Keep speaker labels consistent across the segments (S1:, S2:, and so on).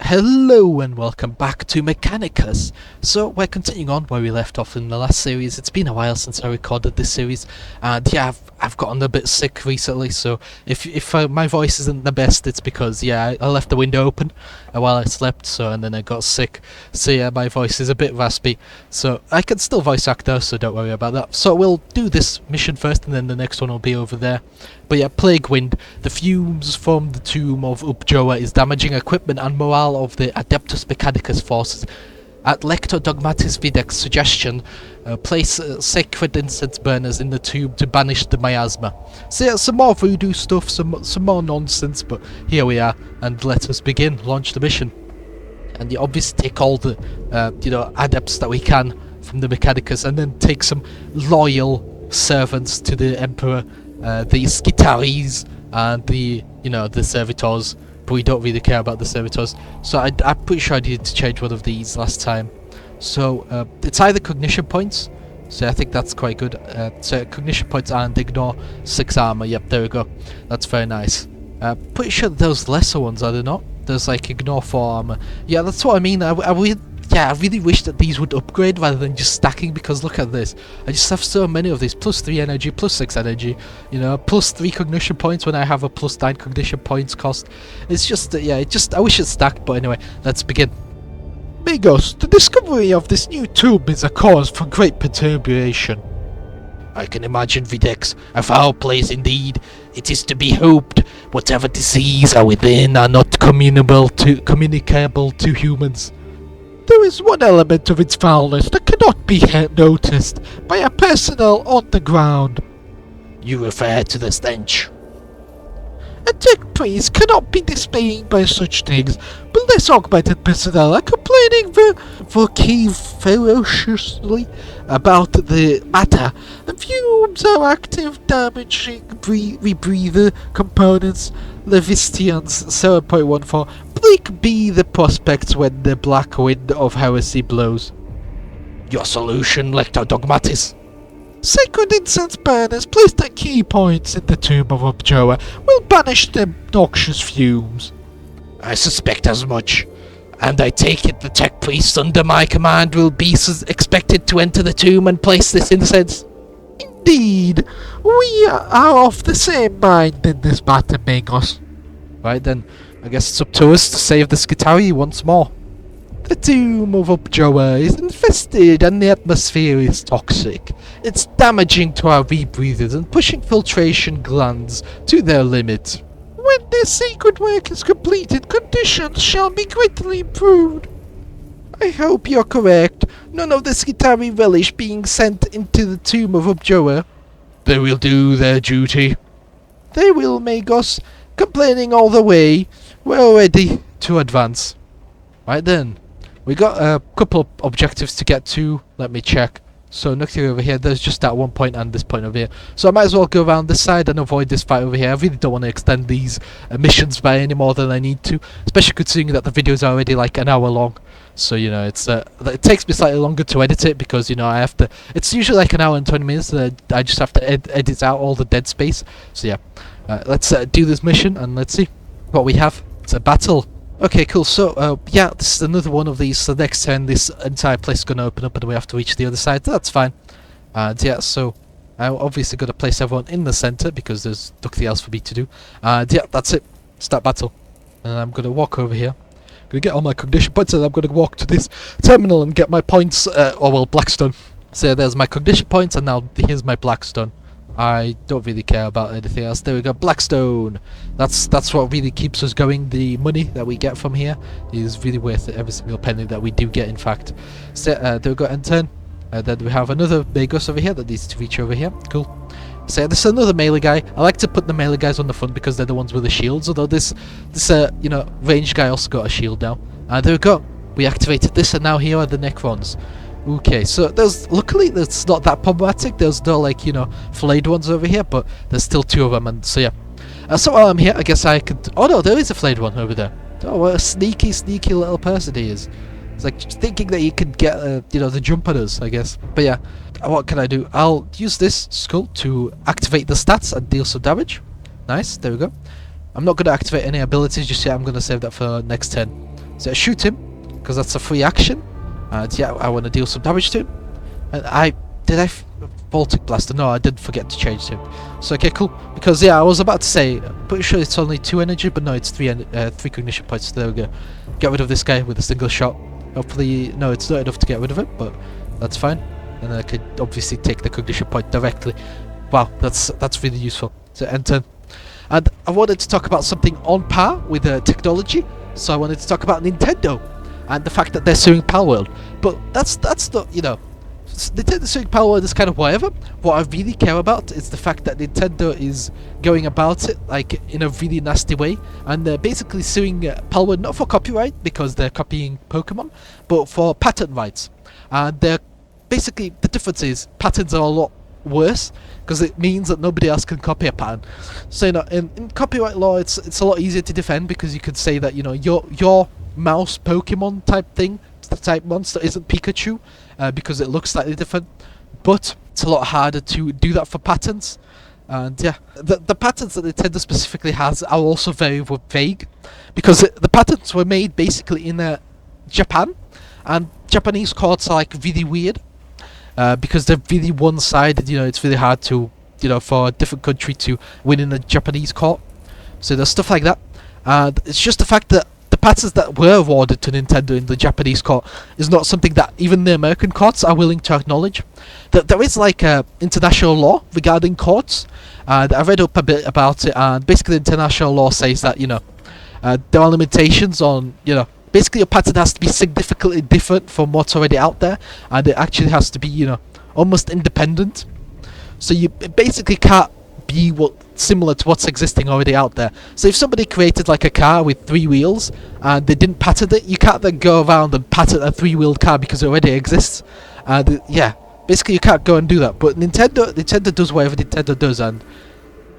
S1: Hello and welcome back to Mechanicus. So we're continuing on where we left off in the last series. It's been a while since I recorded this series, and yeah, I've gotten a bit sick recently. So if my voice isn't the best, it's because I left the window open while I slept. And then I got sick. So yeah, my voice is a bit raspy. So I can still voice act though, so don't worry about that. So we'll do this mission first, and then the next one will be over there. But yeah, Plague Wind. The fumes from the tomb of Upjoa is damaging equipment and morale of the Adepts Mechanicus forces. At Lector Dogmatis Videx's suggestion, place sacred incense burners in the tomb to banish the miasma. So yeah, some more voodoo stuff, some more nonsense, but here we are, and let us begin, launch the mission. And you obviously take all the, adepts that we can from the Mechanicus, and then take some loyal servants to the Emperor, the Skitaris, and the servitors. But we don't really care about the servitors, so I'm pretty sure I needed to change one of these last time. So it's either cognition points, so I think that's quite good. So cognition points and ignore 6 armor. Yep, there we go. That's very nice. Pretty sure those lesser ones, are they not? There's like ignore 4 armor. Yeah, that's what I mean. I really wish that these would upgrade rather than just stacking, because look at this. I just have so many of these. Plus 3 energy, plus 6 energy, plus 3 cognition points when I have a plus 9 cognition points cost. It's just, I wish it stacked, but anyway, let's begin. Migos, the discovery of this new tomb is a cause for great perturbation. I can imagine, Videx, a foul place indeed. It is to be hoped whatever disease are within are not communicable to humans. There is one element of its foulness that cannot be noticed by a personnel on the ground. You refer to the stench. A tech priest cannot be dismayed by such things, but less augmented personnel are complaining ferociously about the matter. The fumes are active, damaging rebreather components. Levistians 7.14. Bleak be the prospects when the black wind of heresy blows. Your solution, Lector Dogmatis? Sacred incense burners placed at key points in the tomb of Upjoa will banish the noxious fumes. I suspect as much, and I take it the tech priests under my command will be expected to enter the tomb and place this incense. Indeed, we are of the same mind in this matter, Magos. Right then, I guess it's up to us to save the Skitari once more. The tomb of Upjoa is infested and the atmosphere is toxic. It's damaging to our rebreathers and pushing filtration glands to their limit. When this sacred work is completed, conditions shall be greatly improved. I hope you're correct. None of the Skitari relish being sent into the tomb of Upjoa. They will do their duty. They will, Magos. Complaining all the way. We're ready to advance. Right then. We got a couple of objectives to get to. Let me check. So nothing over here. There's just that one point and this point over here. So I might as well go around this side and avoid this fight over here. I really don't want to extend these missions by any more than I need to. Especially considering that the video is already like an hour long. So, it's it takes me slightly longer to edit it because, I have to... It's usually like an hour and 20 minutes. I just have to edit out all the dead space. So yeah. Let's do this mission and let's see what we have. It's a battle. Okay, cool. So, this is another one of these. So next turn, this entire place is going to open up and we have to reach the other side. That's fine. And yeah, so I'm obviously going to place everyone in the center because there's nothing else for me to do. And yeah, that's it. Start battle. And I'm going to walk over here. I'm going to get all my cognition points and I'm going to walk to this terminal and get my points, Blackstone. So yeah, there's my cognition points and now here's my Blackstone. I don't really care about anything else. There we go, Blackstone. That's what really keeps us going. The money that we get from here is really worth it. Every single penny that we do get, in fact. So there we go, end turn. Then we have another Magos over here that needs to reach over here. Cool. So this is another melee guy. I like to put the melee guys on the front because they're the ones with the shields. Although this ranged guy also got a shield now. There we go. We activated this, and now here are the Necrons. Okay, so luckily that's not that problematic. There's no flayed ones over here, but there's still 2 of them, and so yeah. So while I'm here, I guess I could... Oh no, there is a flayed one over there. Oh, what a sneaky little person he is. It's like thinking that he could get, the jump on us, I guess. But yeah, what can I do? I'll use this skull to activate the stats and deal some damage. Nice, there we go. I'm not going to activate any abilities just yet. I'm going to save that for next turn. So I shoot him, because that's a free action. And yeah, I want to deal some damage to him. And Baltic Blaster? No, I did forget to change him. So okay, cool. Because yeah, I was about to say, I'm pretty sure it's only 2 energy, but no, it's 3 cognition points. So there we go. Get rid of this guy with a single shot. Hopefully, no, it's not enough to get rid of it, but that's fine. And I could obviously take the cognition point directly. Wow, that's really useful. So end turn. And I wanted to talk about something on par with technology. So I wanted to talk about Nintendo and the fact that they're suing Palworld. But that's not, you know, Nintendo suing Palworld is kind of whatever. What I really care about is the fact that Nintendo is going about it like in a really nasty way, and they're basically suing Palworld not for copyright because they're copying Pokemon, but for patent rights. And they're basically, the difference is patents are a lot worse because it means that nobody else can copy a patent. So you know, in copyright law, it's a lot easier to defend because you could say that, you know, your mouse Pokemon type thing, the type monster isn't Pikachu because it looks slightly different, but it's a lot harder to do that for patents. And yeah, the patents that Nintendo specifically has are also very vague because the patents were made basically in Japan, and Japanese courts are like really weird because they're really one-sided. You know, it's really hard to, you know, for a different country to win in a Japanese court. So there's stuff like that, and it's just the fact that the patents that were awarded to Nintendo in the Japanese court is not something that even the American courts are willing to acknowledge. That there is like international law regarding courts, and I read up a bit about it, and basically international law says that, you know, there are limitations on, you know, basically your patent has to be significantly different from what's already out there, and it actually has to be, you know, almost independent. So you basically can't be similar to what's existing already out there. So if somebody created like a car with 3 wheels and they didn't patent it, you can't then go around and patent a 3-wheeled car because it already exists. And yeah, basically you can't go and do that. But Nintendo does whatever Nintendo does, and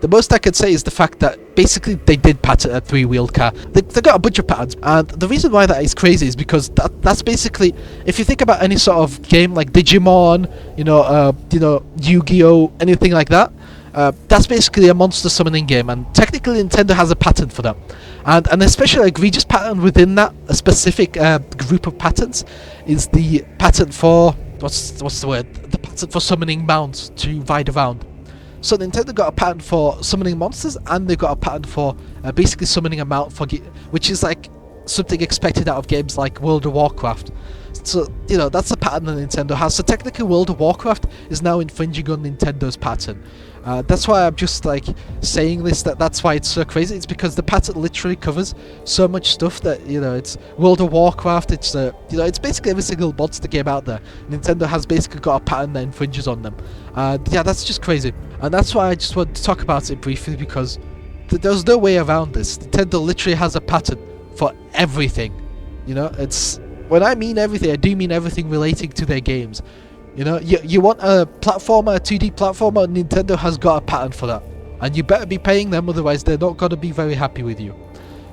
S1: the most I could say is the fact that basically they did patent a 3-wheeled car. They got a bunch of patents, and the reason why that is crazy is because that's basically, if you think about any sort of game like Digimon, you know, Yu-Gi-Oh, anything like that, that's basically a monster summoning game, and technically Nintendo has a patent for that. And an especially egregious patent within that, a specific group of patents, is the patent for, what's the word? The patent for summoning mounts to ride around. So Nintendo got a patent for summoning monsters, and they got a patent for basically summoning a mount for which is like something expected out of games like World of Warcraft. So, you know, that's a patent that Nintendo has. So technically World of Warcraft is now infringing on Nintendo's patent. That's why I'm just like saying this, that's why it's so crazy. It's because the patent literally covers so much stuff that, you know, it's World of Warcraft, it's you know, it's basically every single monster game out there. Nintendo has basically got a patent that infringes on them. Yeah, that's just crazy. And that's why I just wanted to talk about it briefly, because there's no way around this. Nintendo literally has a patent for everything. You know, it's, when I mean everything, I do mean everything relating to their games. You know, you want a platformer, a 2D platformer, Nintendo has got a patent for that. And you better be paying them, otherwise they're not going to be very happy with you.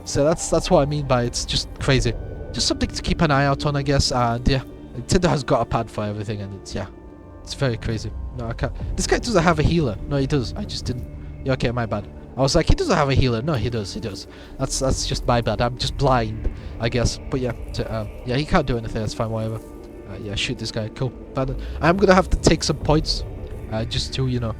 S1: So that's what I mean by it's just crazy. Just something to keep an eye out on, I guess. And yeah, Nintendo has got a patent for everything, and it's very crazy. No, I can't. This guy doesn't have a healer. No, he does. I just didn't. Yeah, okay, my bad. I was like, he doesn't have a healer. No, he does. He does. That's just my bad. I'm just blind, I guess. But yeah, yeah, he can't do anything. That's fine. Whatever. Yeah, shoot this guy. Cool. But I'm gonna have to take some points, just to, you know,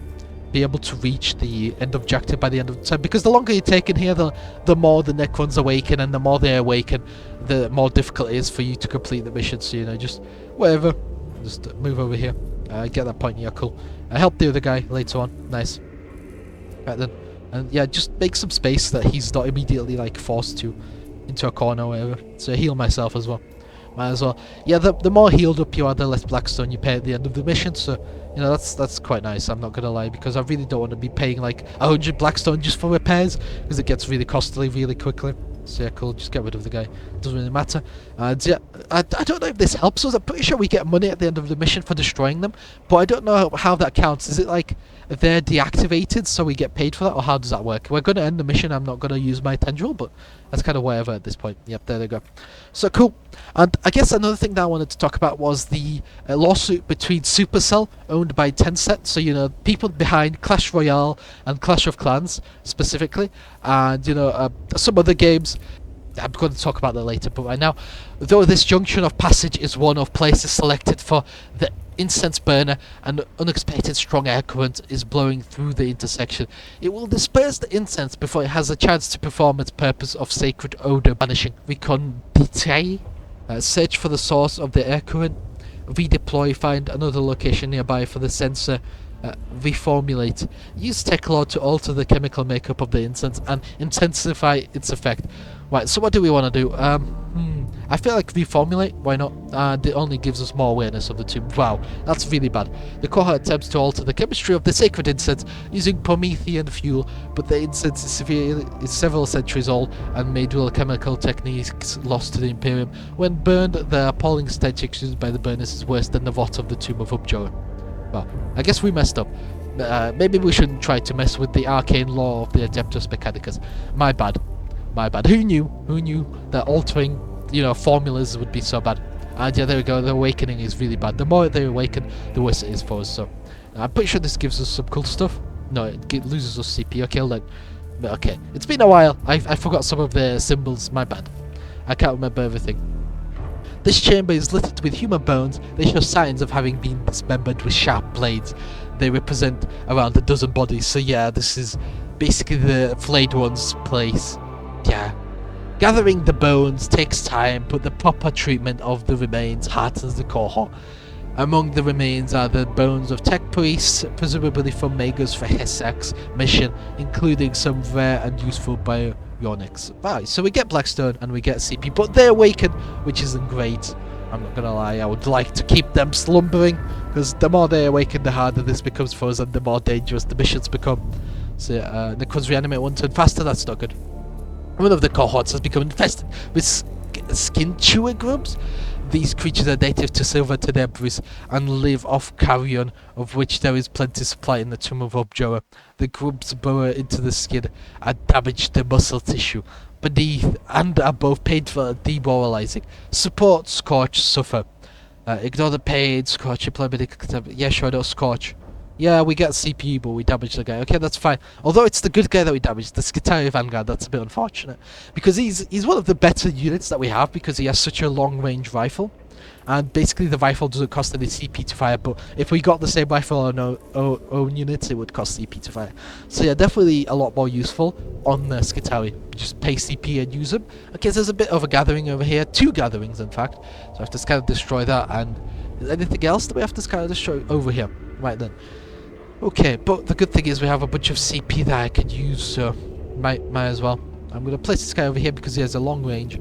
S1: be able to reach the end objective by the end of the time. Because the longer you take in here, the more the Necrons awaken, and the more they awaken, the more difficult it is for you to complete the mission. So, you know, just whatever. Just move over here. Get that point. Yeah, cool. Help the other guy later on. Nice. Right then. And yeah, just make some space that he's not immediately like forced to into a corner or whatever. So heal myself as well. Might as well. Yeah, the more healed up you are, the less Blackstone you pay at the end of the mission. So, you know, that's quite nice. I'm not gonna lie, because I really don't want to be paying like 100 Blackstone just for repairs, because it gets really costly really quickly. So yeah, cool. Just get rid of the guy. Doesn't really matter. And yeah, I don't know if this helps us. I'm pretty sure we get money at the end of the mission for destroying them, but I don't know how that counts. Is it like they're deactivated so we get paid for that, or how does that work? We're gonna end the mission. I'm not gonna use my tendril, but that's kind of whatever at this point. Yep, there they go. So cool. And I guess another thing that I wanted to talk about was the lawsuit between Supercell, owned by Tencent. So, you know, people behind Clash Royale and Clash of Clans specifically, and, you know, some other games. I'm going to talk about that later, but right now, though this junction of passage is one of places selected for the incense burner, and unexpected strong air current is blowing through the intersection, it will disperse the incense before it has a chance to perform its purpose of sacred odor banishing. Recondite, search for the source of the air current, redeploy, find another location nearby for the sensor, reformulate. Use Techlore to alter the chemical makeup of the incense and intensify its effect. Right, so what do we want to do? I feel like reformulate, why not? It only gives us more awareness of the tomb. Wow, that's really bad. The cohort attempts to alter the chemistry of the sacred incense using Promethean fuel, but the incense is several centuries old and made with chemical techniques lost to the Imperium. When burned, the appalling stench exuded by the burners is worse than the rot of the tomb of Upjohn. Well, I guess we messed up. Maybe we shouldn't try to mess with the arcane law of the Adeptus Mechanicus. My bad. My bad. Who knew? Who knew that altering, formulas would be so bad? And yeah, there we go. The awakening is really bad. The more they awaken, the worse it is for us. So, I'm pretty sure this gives us some cool stuff. No, it loses us CP. Okay, okay. It's been a while. I forgot some of the symbols. My bad. I can't remember everything. This chamber is littered with human bones. They show signs of having been dismembered with sharp blades. They represent around a dozen bodies. So yeah, this is basically the flayed one's place. Yeah. Gathering the bones takes time, but the proper treatment of the remains heartens the cohort. Among the remains are the bones of tech priests, presumably from Magus for Hessak's mission, including some rare and useful bionics. Right, so we get Blackstone and we get CP, but they awaken, which isn't great. I'm not gonna lie, I would like to keep them slumbering, because the more they awaken, the harder this becomes for us, and the more dangerous the missions become. So Necrons reanimate one turn faster, that's not good. One of the cohorts has become infested with skin chewer grubs. These creatures are native to Silver Tenebris and live off carrion, of which there is plenty supply in the tomb of Objoa. The grubs burrow into the skin and damage the muscle tissue beneath, and are both painful and demoralizing. Support, Scorch, suffer. Ignore the pain, Scorch, apply medical. Yeah, sure, no, Scorch. Yeah, we get CPU, but we damage the guy. Okay, that's fine. Although it's the good guy that we damaged, the Skitaria Vanguard, that's a bit unfortunate. Because he's one of the better units that we have, because he has such a long-range rifle. And basically the rifle doesn't cost any CP to fire, but if we got the same rifle on our own units, it would cost CP to fire. So yeah, definitely a lot more useful on the Skitaria. Just pay CP and use them. Okay, so there's a bit of a gathering over here. 2 gatherings, in fact. So I have to kind of destroy that, and is there anything else that we have to kind of destroy over here? Right then. Okay, but the good thing is we have a bunch of CP that I could use, so might as well. I'm going to place this guy over here because he has a long range.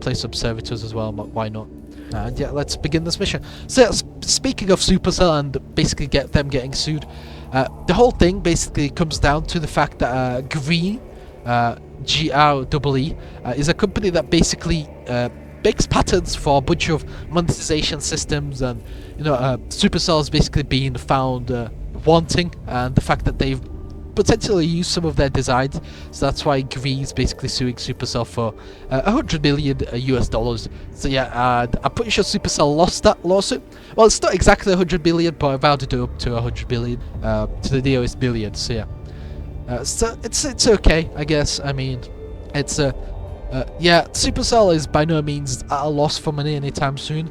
S1: Place some servitors as well, but why not? And yeah, let's begin this mission. So speaking of Supercell and basically getting sued, the whole thing basically comes down to the fact that Green, GREE, is a company that basically makes patterns for a bunch of monetization systems, and Supercell is basically being found wanting, and the fact that they've potentially used some of their designs, so that's why Gree's basically suing Supercell for $100 million US dollars. So yeah, I'm pretty sure Supercell lost that lawsuit. Well, it's not exactly 100 billion, but I've rounded it up to 100 billion, to the nearest billion. So yeah, so it's okay, I guess. I mean, it's yeah, Supercell is by no means at a loss for money anytime soon.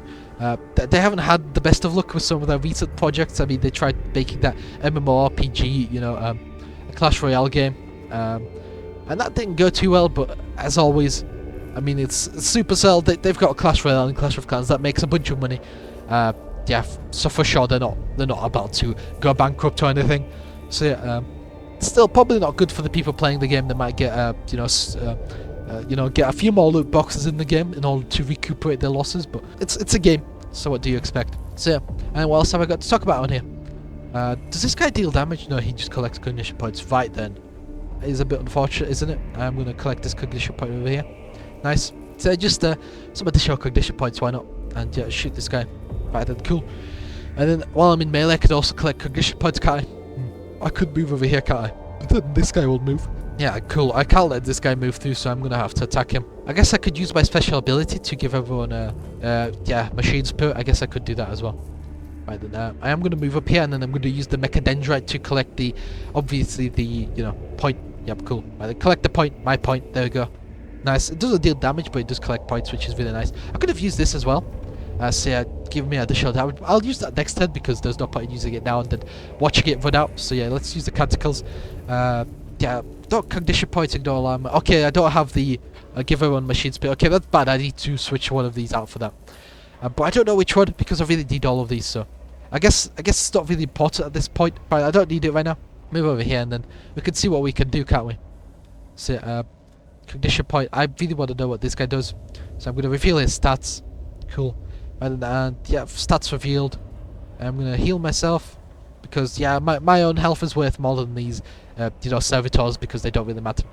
S1: They haven't had the best of luck with some of their recent projects. I mean, they tried making that MMORPG, a Clash Royale game, and that didn't go too well. But as always, I mean, it's Supercell. They've got Clash Royale and Clash of Clans that makes a bunch of money. Yeah, so for sure they're not about to go bankrupt or anything. So yeah, still probably not good for the people playing the game. They might get get a few more loot boxes in the game in order to recuperate their losses, but it's a game, so what do you expect? So yeah, and what else have I got to talk about on here? Does this guy deal damage? No, he just collects cognition points. Right then, it's a bit unfortunate, isn't it? I'm going to collect this cognition point over here. Nice. So just some additional cognition points, why not? And yeah, shoot this guy. Right then, cool. And then while I'm in melee, I could also collect cognition points, can't I? I could move over here, can't I? But then this guy will move. Yeah, cool. I can't let this guy move through, so I'm going to have to attack him. I guess I could use my special ability to give everyone machine spirit. I guess I could do that as well. Right then, I am going to move up here, and then I'm going to use the Mechadendrite to collect the, obviously the, point. Yep, cool. Right then, collect the point, my point. There we go. Nice. It doesn't deal damage, but it does collect points, which is really nice. I could have used this as well. So yeah, give me additional damage. I'll use that next turn because there's no point in using it now and then watching it run out. So yeah, let's use the canticles. Yeah, don't condition points, ignore alarm. Okay, I don't have the give everyone machine speed. Okay, that's bad. I need to switch one of these out for that. But I don't know which one because I really need all of these. So I guess it's not really important at this point. But I don't need it right now. Move over here and then we can see what we can do, can't we? So condition point. I really want to know what this guy does. So I'm going to reveal his stats. Cool. And yeah, stats revealed. I'm going to heal myself. Because, yeah, my own health is worth more than these, you know, servitors because they don't really matter.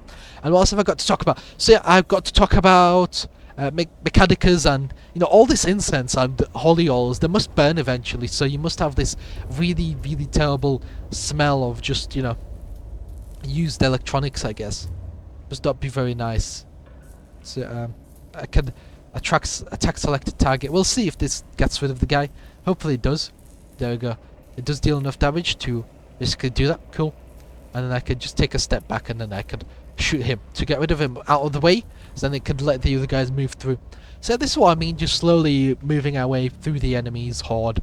S1: And what else have I got to talk about? So, yeah, I've got to talk about mechanicas and, you know, all this incense and holy oils. They must burn eventually, so you must have this really, really terrible smell of just, you know, used electronics, I guess. Must not be very nice. So, I can attack selected target. We'll see if this gets rid of the guy. Hopefully it does. There we go. It does deal enough damage to basically do that. Cool. And then I could just take a step back and then I could shoot him to get rid of him out of the way. So then it could let the other guys move through. So this is what I mean, just slowly moving our way through the enemy's horde.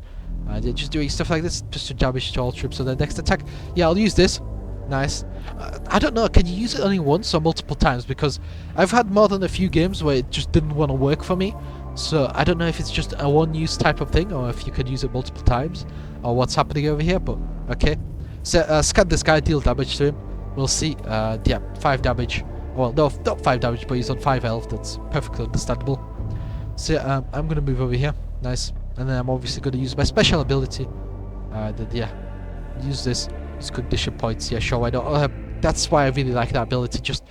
S1: And just doing stuff like this just to damage to all troops. So the next attack, yeah, I'll use this. Nice. I don't know, can you use it only once or multiple times? Because I've had more than a few games where it just didn't want to work for me. So I don't know if it's just a one-use type of thing or if you could use it multiple times or what's happening over here, but okay. So scan this guy, deal damage to him. We'll see. Yeah, 5 damage. Well, no, not 5 damage, but he's on 5 health. That's perfectly understandable. So I'm going to move over here. Nice. And then I'm obviously going to use my special ability. Yeah, use this. Use condition points. Yeah, sure, why not? That's why I really like that ability. Just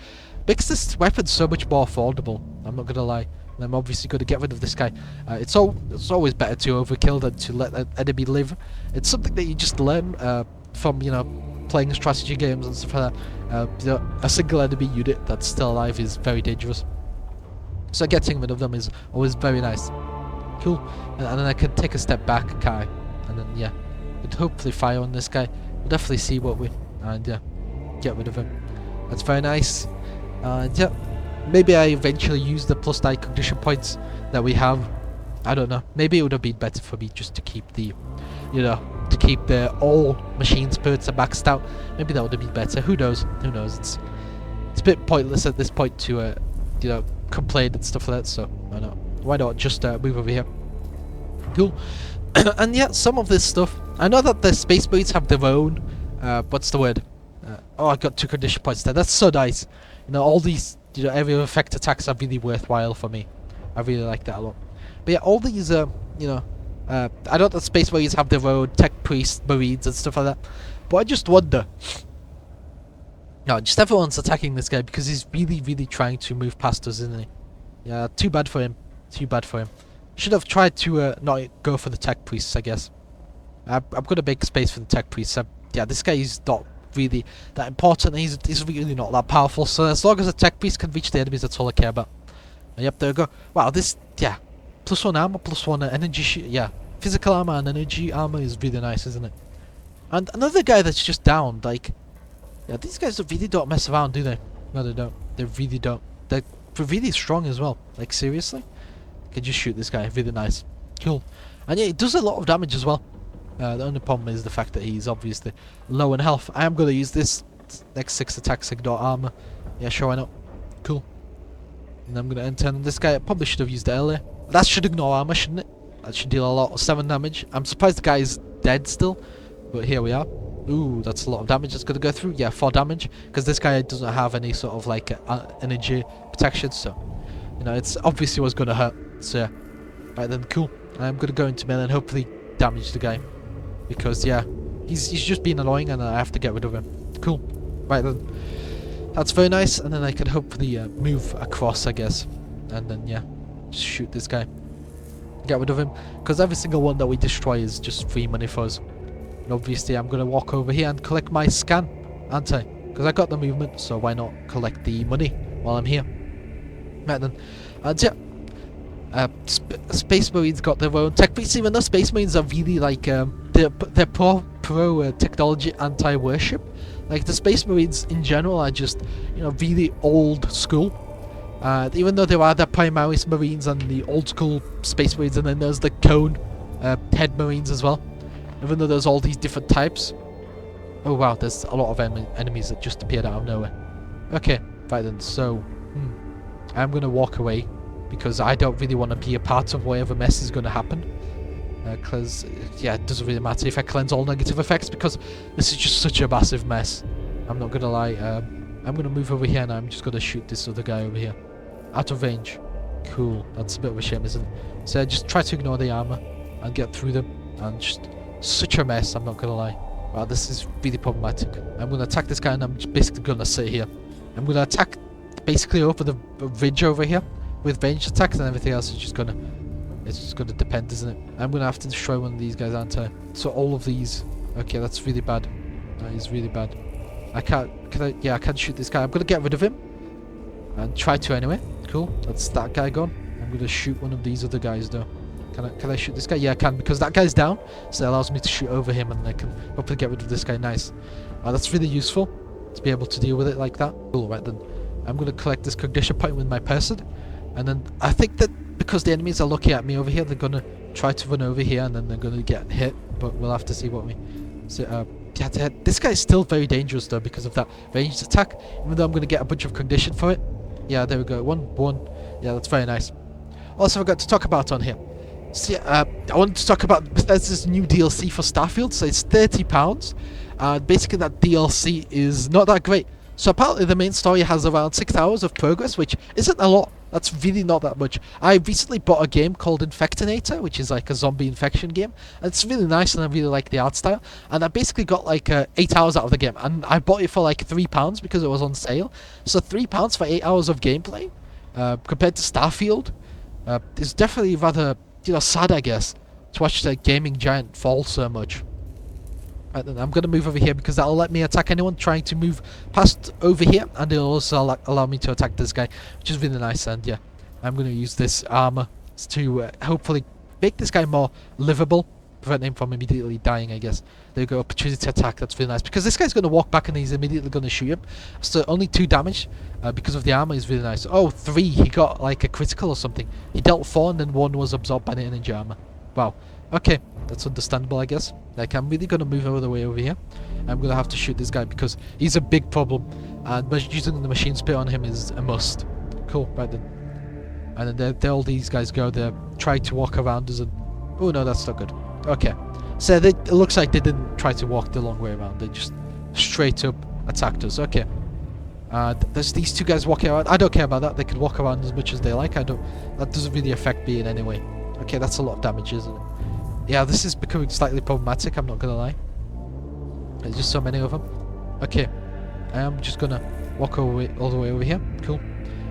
S1: makes this weapon so much more affordable. I'm not going to lie. And I'm obviously going to get rid of this guy. It's always better to overkill than to let an enemy live. It's something that you just learn from, you know, playing strategy games and stuff like that. You know, a single enemy unit that's still alive is very dangerous. So getting rid of them is always very nice. Cool. And then I can take a step back, can't I? And then, yeah, could hopefully fire on this guy. We'll definitely see what we... And, yeah, get rid of him. That's very nice. And, yeah. Maybe I eventually use the +9 condition points that we have. I don't know. Maybe it would have been better for me just to keep the, you know, to keep the all machine spirits maxed out. Maybe that would have been better. Who knows? Who knows? It's a bit pointless at this point to, you know, complain and stuff like that. So I don't know. Why not just move over here? Cool. And yeah, some of this stuff. I know that the Space Marines have their own. What's the word? Oh, I got 2 condition points there. That's so nice. You know, all these. You know, area effect attacks are really worthwhile for me. I really like that a lot. But yeah, all these, you know, I know that Space Marines have their own Tech Priest Marines and stuff like that. But I just wonder. No, just everyone's attacking this guy because he's really, really trying to move past us, isn't he? Yeah, too bad for him. Too bad for him. Should have tried to not go for the Tech Priests, I guess. I'm going to make space for the Tech Priests. Yeah, this guy is not really that important. He's really not that powerful, so as long as the tech piece can reach the enemies, that's all I care about. Yep, there we go. Wow, this, yeah, +1 armor, +1 energy, yeah, physical armor and energy armor is really nice, isn't it? And another guy that's just down, like, yeah, these guys really don't mess around, do they? No, they don't. They really don't. They're really strong as well. Like, seriously? Can just shoot this guy. Really nice. Cool. And yeah, it does a lot of damage as well. The only problem is the fact that he's obviously low in health. I am going to use this next 6 attacks, ignore armor. Yeah, sure, why not? Cool. And I'm going to enter on this guy. I probably should have used it earlier. That should ignore armor, shouldn't it? That should deal a lot of 7 damage. I'm surprised the guy is dead still. But here we are. Ooh, that's a lot of damage that's going to go through. Yeah, 4 damage. Because this guy doesn't have any sort of like energy protection. So, you know, it's obviously what's going to hurt. So, yeah. Right then, cool. I'm going to go into melee and hopefully damage the guy. Because, yeah, he's just being annoying and I have to get rid of him. Cool. Right then. That's very nice. And then I can hopefully move across, I guess. And then, yeah, just shoot this guy. Get rid of him. Because every single one that we destroy is just free money for us. And obviously I'm going to walk over here and collect my scan, aren't I? Because I got the movement, so why not collect the money while I'm here? Right then. And yeah. Space Marines got their own tech piece, even though Space Marines are really like they're pro technology anti-worship. Like the Space Marines in general are just, you know, really old school. Even though there are the Primaris Marines and the old school Space Marines, and then there's the Cone Head Marines as well. Even though there's all these different types. Oh wow, there's a lot of enemies that just appeared out of nowhere. Okay, right then, so I'm going to walk away because I don't really want to be a part of whatever mess is going to happen. Because, yeah, it doesn't really matter if I cleanse all negative effects because this is just such a massive mess. I'm not going to lie. I'm going to move over here and I'm just going to shoot this other guy over here. Out of range. Cool. That's a bit of a shame, isn't it? So just try to ignore the armor and get through them. And just such a mess, I'm not going to lie. Wow, this is really problematic. I'm going to attack this guy and I'm just basically going to sit here. I'm going to attack basically over the ridge over here with ranged attacks, and everything else is just going to... It's just going to depend, isn't it? I'm going to have to destroy one of these guys, aren't I? So all of these... Okay, that's really bad. That is really bad. I can't... Yeah, I can't shoot this guy. I'm going to get rid of him. And try to anyway. Cool. That's that guy gone. I'm going to shoot one of these other guys, though. Can I shoot this guy? Yeah, I can, because that guy's down. So it allows me to shoot over him, and I can hopefully get rid of this guy. Nice. That's really useful, to be able to deal with it like that. Cool, right then. I'm going to collect this cognition point with my person. And then I think that because the enemies are looking at me over here, they're going to try to run over here, and then they're going to get hit. But we'll have to see what we... So, yeah, this guy is still very dangerous, though, because of that ranged attack. Even though I'm going to get a bunch of cognition for it. Yeah, there we go. One. Yeah, that's very nice. Also, I forgot to talk about on here. So yeah, I wanted to talk about Bethesda's new DLC for Starfield. So it's £30. Basically, that DLC is not that great. So apparently the main story has around 6 hours of progress, which isn't a lot. That's really not that much. I recently bought a game called Infectinator, which is like a zombie infection game. And it's really nice, and I really like the art style. And I basically got like 8 hours out of the game. And I bought it for like £3 because it was on sale. So £3 for 8 hours of gameplay, compared to Starfield, is definitely rather... sad, I guess, to watch the gaming giant fall so much. Right, then I'm going to move over here because that'll let me attack anyone trying to move past over here, and it'll also allow me to attack this guy, which is really nice. And yeah, I'm going to use this armor to hopefully make this guy more livable, prevent him from immediately dying, I guess. There you go, opportunity attack, that's really nice, because this guy's going to walk back and he's immediately going to shoot him. So only 2 damage, because of the armor is really nice. Oh, 3, he got like a critical or something. He dealt 4 and then 1 was absorbed by the ninja armor. Wow, okay, that's understandable, I guess. Like, I'm really going to move all the way over here. I'm going to have to shoot this guy because he's a big problem, and using the machine spit on him is a must. Cool, right then. And then there all these guys go, they're trying to walk around us and... Oh no, that's not good. Okay, so it looks like they didn't try to walk the long way around, they just straight up attacked us. Okay, there's these 2 guys walking around. I don't care about that, they can walk around as much as they like. That doesn't really affect me in any way. Okay, that's a lot of damage, isn't it? Yeah, this is becoming slightly problematic, I'm not gonna lie. There's just so many of them. Okay, I am just gonna walk all the way over here. Cool.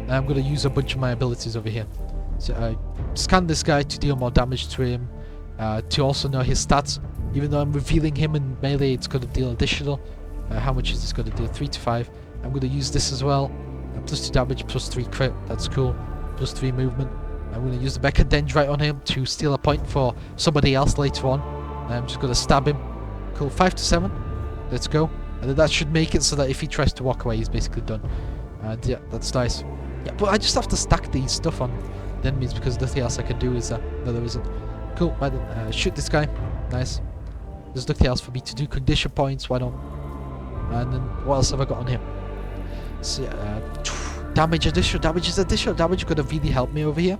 S1: And I'm gonna use a bunch of my abilities over here. So I scan this guy to deal more damage to him, to also know his stats. Even though I'm revealing him in melee, it's gonna deal additional. How much is this gonna do? 3 to 5. I'm gonna use this as well. Plus 2 damage, plus 3 crit. That's cool. Plus 3 movement. I'm going to use the Mecha Dendrite on him to steal a point for somebody else later on. I'm just going to stab him. Cool, 5 to 7. Let's go. And then that should make it so that if he tries to walk away, he's basically done. And yeah, that's nice. Yeah, but I just have to stack these stuff on the enemies because nothing else I can do is that. No, there isn't. Cool, right then, shoot this guy. Nice. There's nothing else for me to do. Condition points, why not? And then what else have I got on him? So, damage additional. Damage is additional. Damage is going to really help me over here.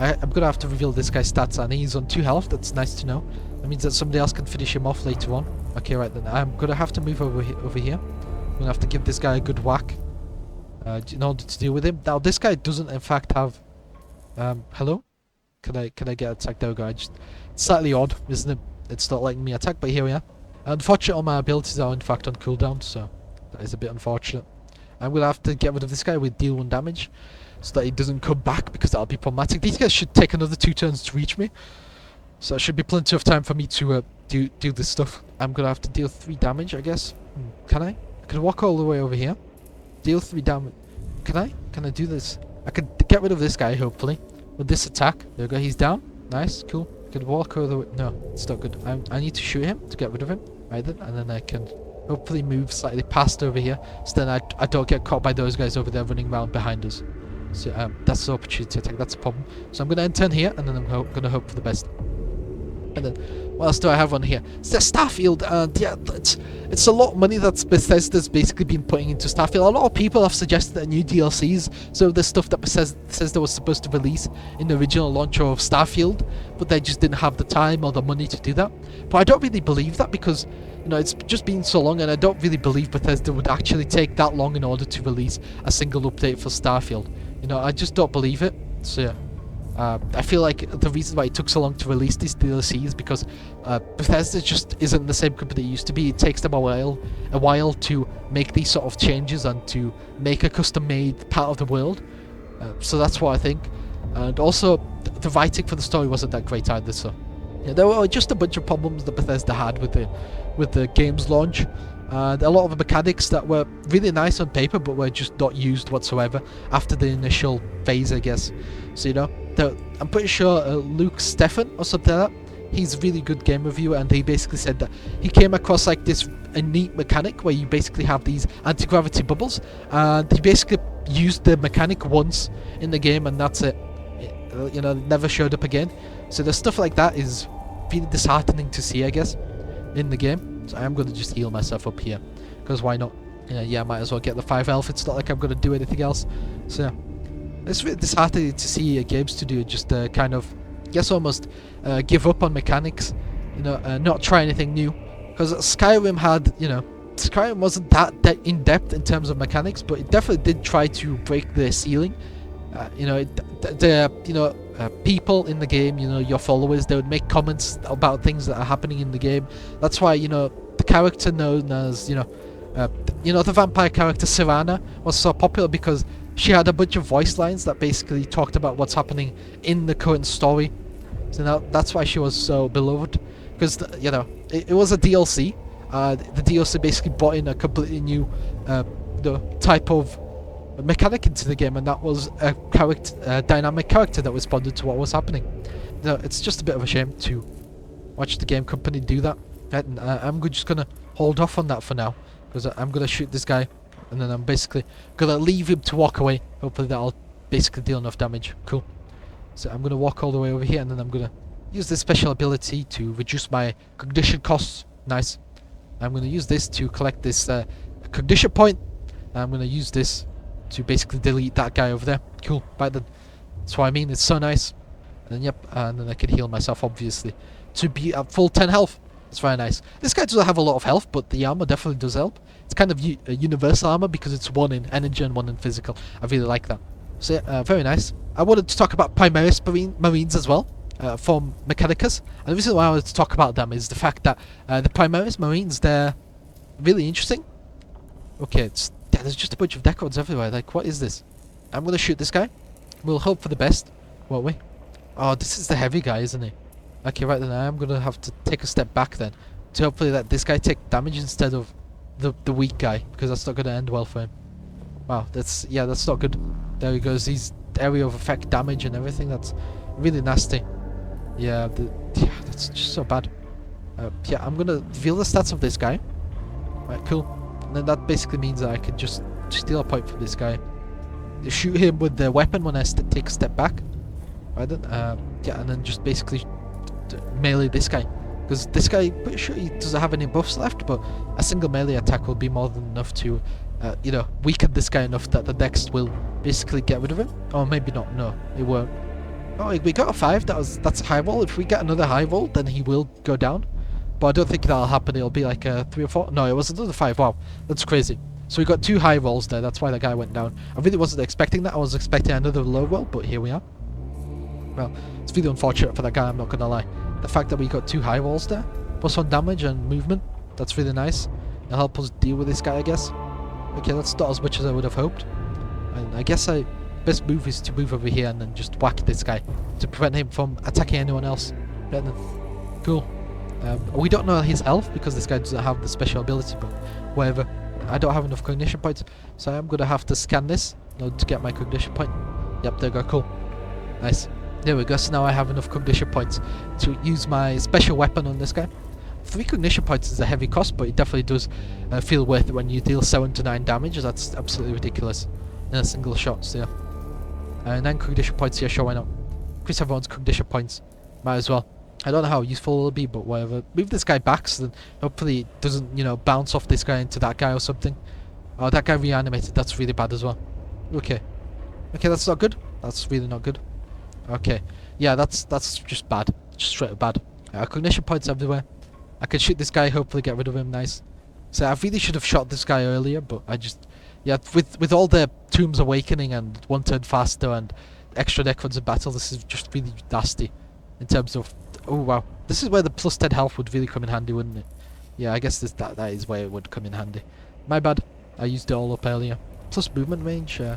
S1: I'm going to have to reveal this guy's stats, and he's on 2 health. That's nice to know. That means that somebody else can finish him off later on. Okay, right then. I'm going to have to move over here. I'm going to have to give this guy a good whack in order to deal with him. Now, this guy doesn't, in fact, have... hello? Can I get attacked? There we go. It's slightly odd, isn't it? It's not letting me attack, but here we are. Unfortunately, all my abilities are, in fact, on cooldown, so that is a bit unfortunate. I'm going to have to get rid of this guy with deal 1 damage, so that he doesn't come back, because that'll be problematic. These guys should take another 2 turns to reach me, so it should be plenty of time for me to do this stuff. I'm gonna have to deal 3 damage, I guess. Can I? I can walk all the way over here. Deal 3 damage. Can I? Can I do this? I can get rid of this guy, hopefully, with this attack. There we go, he's down. Nice, cool. I can walk all the way. No, it's not good. I need to shoot him to get rid of him. Right then, and then I can hopefully move slightly past over here, so then I don't get caught by those guys over there running around behind us. So that's the opportunity attack. That's a problem. So I'm going to enter in here, and then I'm going to hope for the best. And then, what else do I have on here? It's the Starfield, and yeah, it's a lot of money that Bethesda's basically been putting into Starfield. A lot of people have suggested new DLCs, so the stuff that Bethesda was supposed to release in the original launch of Starfield, but they just didn't have the time or the money to do that. But I don't really believe that, because it's just been so long, and I don't really believe Bethesda would actually take that long in order to release a single update for Starfield. I just don't believe it. So yeah. I feel like the reason why it took so long to release these DLC is because Bethesda just isn't the same company it used to be. It takes them a while to make these sort of changes and to make a custom-made part of the world. So that's what I think. And also, the writing for the story wasn't that great either. So yeah, there were just a bunch of problems that Bethesda had with the game's launch. And a lot of the mechanics that were really nice on paper, but were just not used whatsoever after the initial phase, I guess. So I'm pretty sure Luke Stefan or something like that, he's a really good game reviewer, and he basically said that he came across like this a neat mechanic where you basically have these anti-gravity bubbles, and he basically used the mechanic once in the game, and that's it. Never showed up again. So the stuff like that is really disheartening to see, I guess, in the game. So I'm going to just heal myself up here, because why not? Yeah, I might as well get the 5 health. It's not like I'm going to do anything else. So yeah. It's really disheartening to see a game studio just kind of, almost give up on mechanics, not try anything new. Because Skyrim had, Skyrim wasn't that in depth in terms of mechanics, but it definitely did try to break the ceiling. People in the game, your followers, they would make comments about things that are happening in the game. That's why, the character known as, the vampire character Serana was so popular, because she had a bunch of voice lines that basically talked about what's happening in the current story. So now that's why she was so beloved, because it was a DLC. The DLC basically brought in a completely new type of mechanic into the game, and that was a dynamic character that responded to what was happening. It's just a bit of a shame to watch the game company do that. And I'm just gonna hold off on that for now, because I'm gonna shoot this guy, and then I'm basically gonna leave him to walk away. Hopefully that'll basically deal enough damage. Cool. So I'm gonna walk all the way over here, and then I'm gonna use this special ability to reduce my cognition costs. Nice. I'm gonna use this to collect this cognition point. I'm gonna use this to basically delete that guy over there. Cool. Right then. That's what I mean. It's so nice. And then yep, and then I can heal myself, obviously, to be at full 10 health. It's very nice. This guy doesn't have a lot of health, but the armor definitely does help. It's kind of a universal armor, because it's one in energy and one in physical. I really like that. So yeah, very nice. I wanted to talk about Primaris Marines as well, from Mechanicus. And the reason why I wanted to talk about them is the fact that the Primaris Marines, they're really interesting. Okay, there's just a bunch of decods everywhere. Like, what is this? I'm gonna shoot this guy. We'll hope for the best, won't we? Oh, this is the heavy guy, isn't he? Okay, right then, I'm gonna have to take a step back then, to hopefully let this guy take damage instead of the weak guy, because that's not gonna end well for him. Wow, that's not good. There he goes. He's area of effect damage and everything. That's really nasty. Yeah, that's just so bad. Yeah, I'm gonna reveal the stats of this guy. Right, cool. And then that basically means that I can just steal a point from this guy. Shoot him with the weapon when I take a step back. Right then, yeah, and then just basically melee this guy. Because this guy, pretty sure he doesn't have any buffs left, but a single melee attack will be more than enough to, weaken this guy enough that the next will basically get rid of him. Or maybe not, no, it won't. Oh, we got a 5, that's a high roll. If we get another high roll, then he will go down. But I don't think that'll happen. It'll be like a 3 or 4. No, it was another 5. Wow, that's crazy. So we got 2 high rolls there. That's why the guy went down. I really wasn't expecting that. I was expecting another low roll, but here we are. Well, it's really unfortunate for that guy, I'm not gonna lie. The fact that we got 2 high rolls there, plus 1 damage and movement, that's really nice. It'll help us deal with this guy, I guess. Okay, that's not as much as I would have hoped. And I guess best move is to move over here and then just whack this guy to prevent him from attacking anyone else. Right then. Cool. We don't know his health because this guy doesn't have the special ability, but whatever. I don't have enough cognition points, so I'm gonna have to scan this to get my cognition point. Yep, there we go. Cool. Nice. There we go. So now I have enough cognition points to use my special weapon on this guy. 3 cognition points is a heavy cost, but it definitely does feel worth it when you deal 7 to 9 damage. That's absolutely ridiculous in a single shot. So yeah. 9 cognition points here, sure, why not? Increase everyone's cognition points. Might as well. I don't know how useful it'll be, but whatever. Move this guy back so that hopefully it doesn't, you know, bounce off this guy into that guy or something. Oh, that guy reanimated. That's really bad as well. Okay. Okay, that's not good. That's really not good. Okay. Yeah, that's just bad. Just straight up bad. Cognition points everywhere. I can shoot this guy, hopefully get rid of him. Nice. So I really should have shot this guy earlier, but I just... Yeah, with all the tombs awakening and one turn faster and extra necrons in battle, this is just really nasty. In terms of... Oh, wow. This is where the plus 10 health would really come in handy, wouldn't it? Yeah, I guess that is where it would come in handy. My bad. I used it all up earlier. Plus movement range, I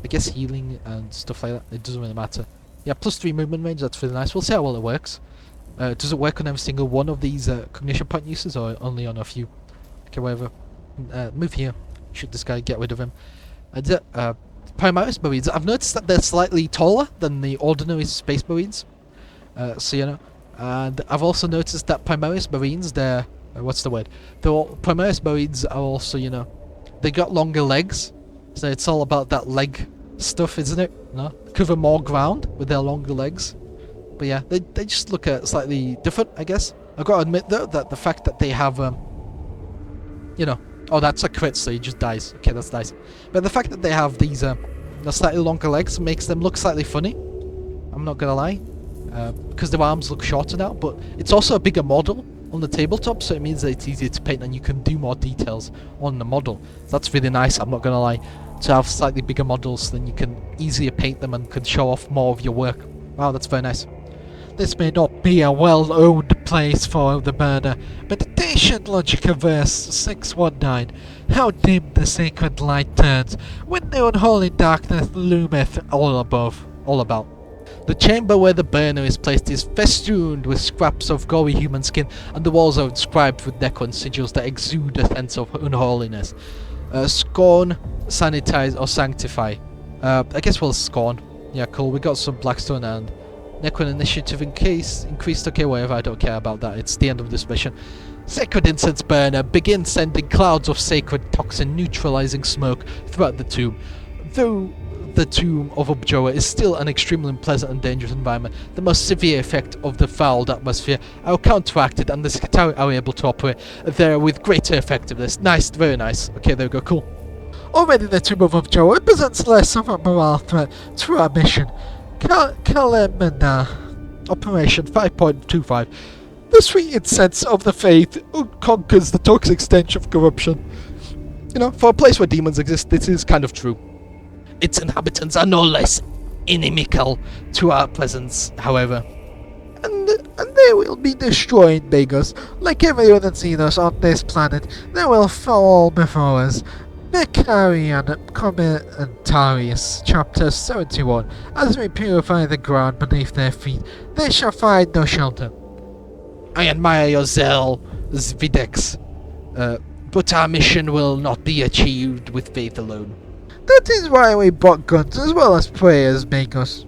S1: guess healing and stuff like that. It doesn't really matter. Yeah, plus 3 movement range, that's really nice. We'll see how well it works. Does it work on every single one of these cognition point uses or only on a few? Okay, whatever. Move here. Shoot this guy, get rid of him. Primaris Marines. I've noticed that they're slightly taller than the ordinary Space Marines. So, you know. And I've also noticed that Primaris Marines, they're... what's the word? Primaris Marines are also, you know... They got longer legs. So it's all about that leg stuff, isn't it? No? Cover more ground with their longer legs. But yeah, they just look slightly different, I guess. I've got to admit, though, that the fact that they have... you know... Oh, that's a crit, so he just dies. Okay, that's nice. But the fact that they have these slightly longer legs makes them look slightly funny. I'm not gonna lie. Because their arms look shorter now, but it's also a bigger model on the tabletop, so it means that it's easier to paint and you can do more details on the model. So that's really nice, I'm not gonna lie. To have slightly bigger models, then you can easier paint them and can show off more of your work. Wow, that's very nice. This may not be a well-owned place for the burner. Meditation Logica verse 619. How dim the sacred light turns, when the unholy darkness loometh all about. The chamber where the burner is placed is festooned with scraps of gory human skin, and the walls are inscribed with necron sigils that exude a sense of unholiness. Scorn, sanitize, or sanctify. I guess we'll scorn. Yeah, cool. We got some Blackstone and Necron initiative increased. Okay, whatever. I don't care about that. It's the end of this mission. Sacred Incense Burner begins sending clouds of sacred toxin neutralizing smoke throughout the tomb. Though the tomb of Ubjoa is still an extremely unpleasant and dangerous environment, the most severe effect of the fouled atmosphere are counteracted, and the Skitarii are able to operate there with greater effectiveness. Nice, very nice. Okay, there we go, cool. Already the tomb of Ubjoa presents less of a morale threat to our mission. Kalemina. Operation 5.25. The sweet incense of the faith conquers the toxic stench of corruption. You know, for a place where demons exist, this is kind of true. Its inhabitants are no less inimical to our presence, however. And they will be destroyed, Bagos. Like everyone that's seen us on this planet, they will fall before us. Mecharian Commentarius, Chapter 71. As we purify the ground beneath their feet, they shall find no shelter. I admire your zeal, Zvidex, but our mission will not be achieved with faith alone. That is why we brought guns as well as prayers, Bagos.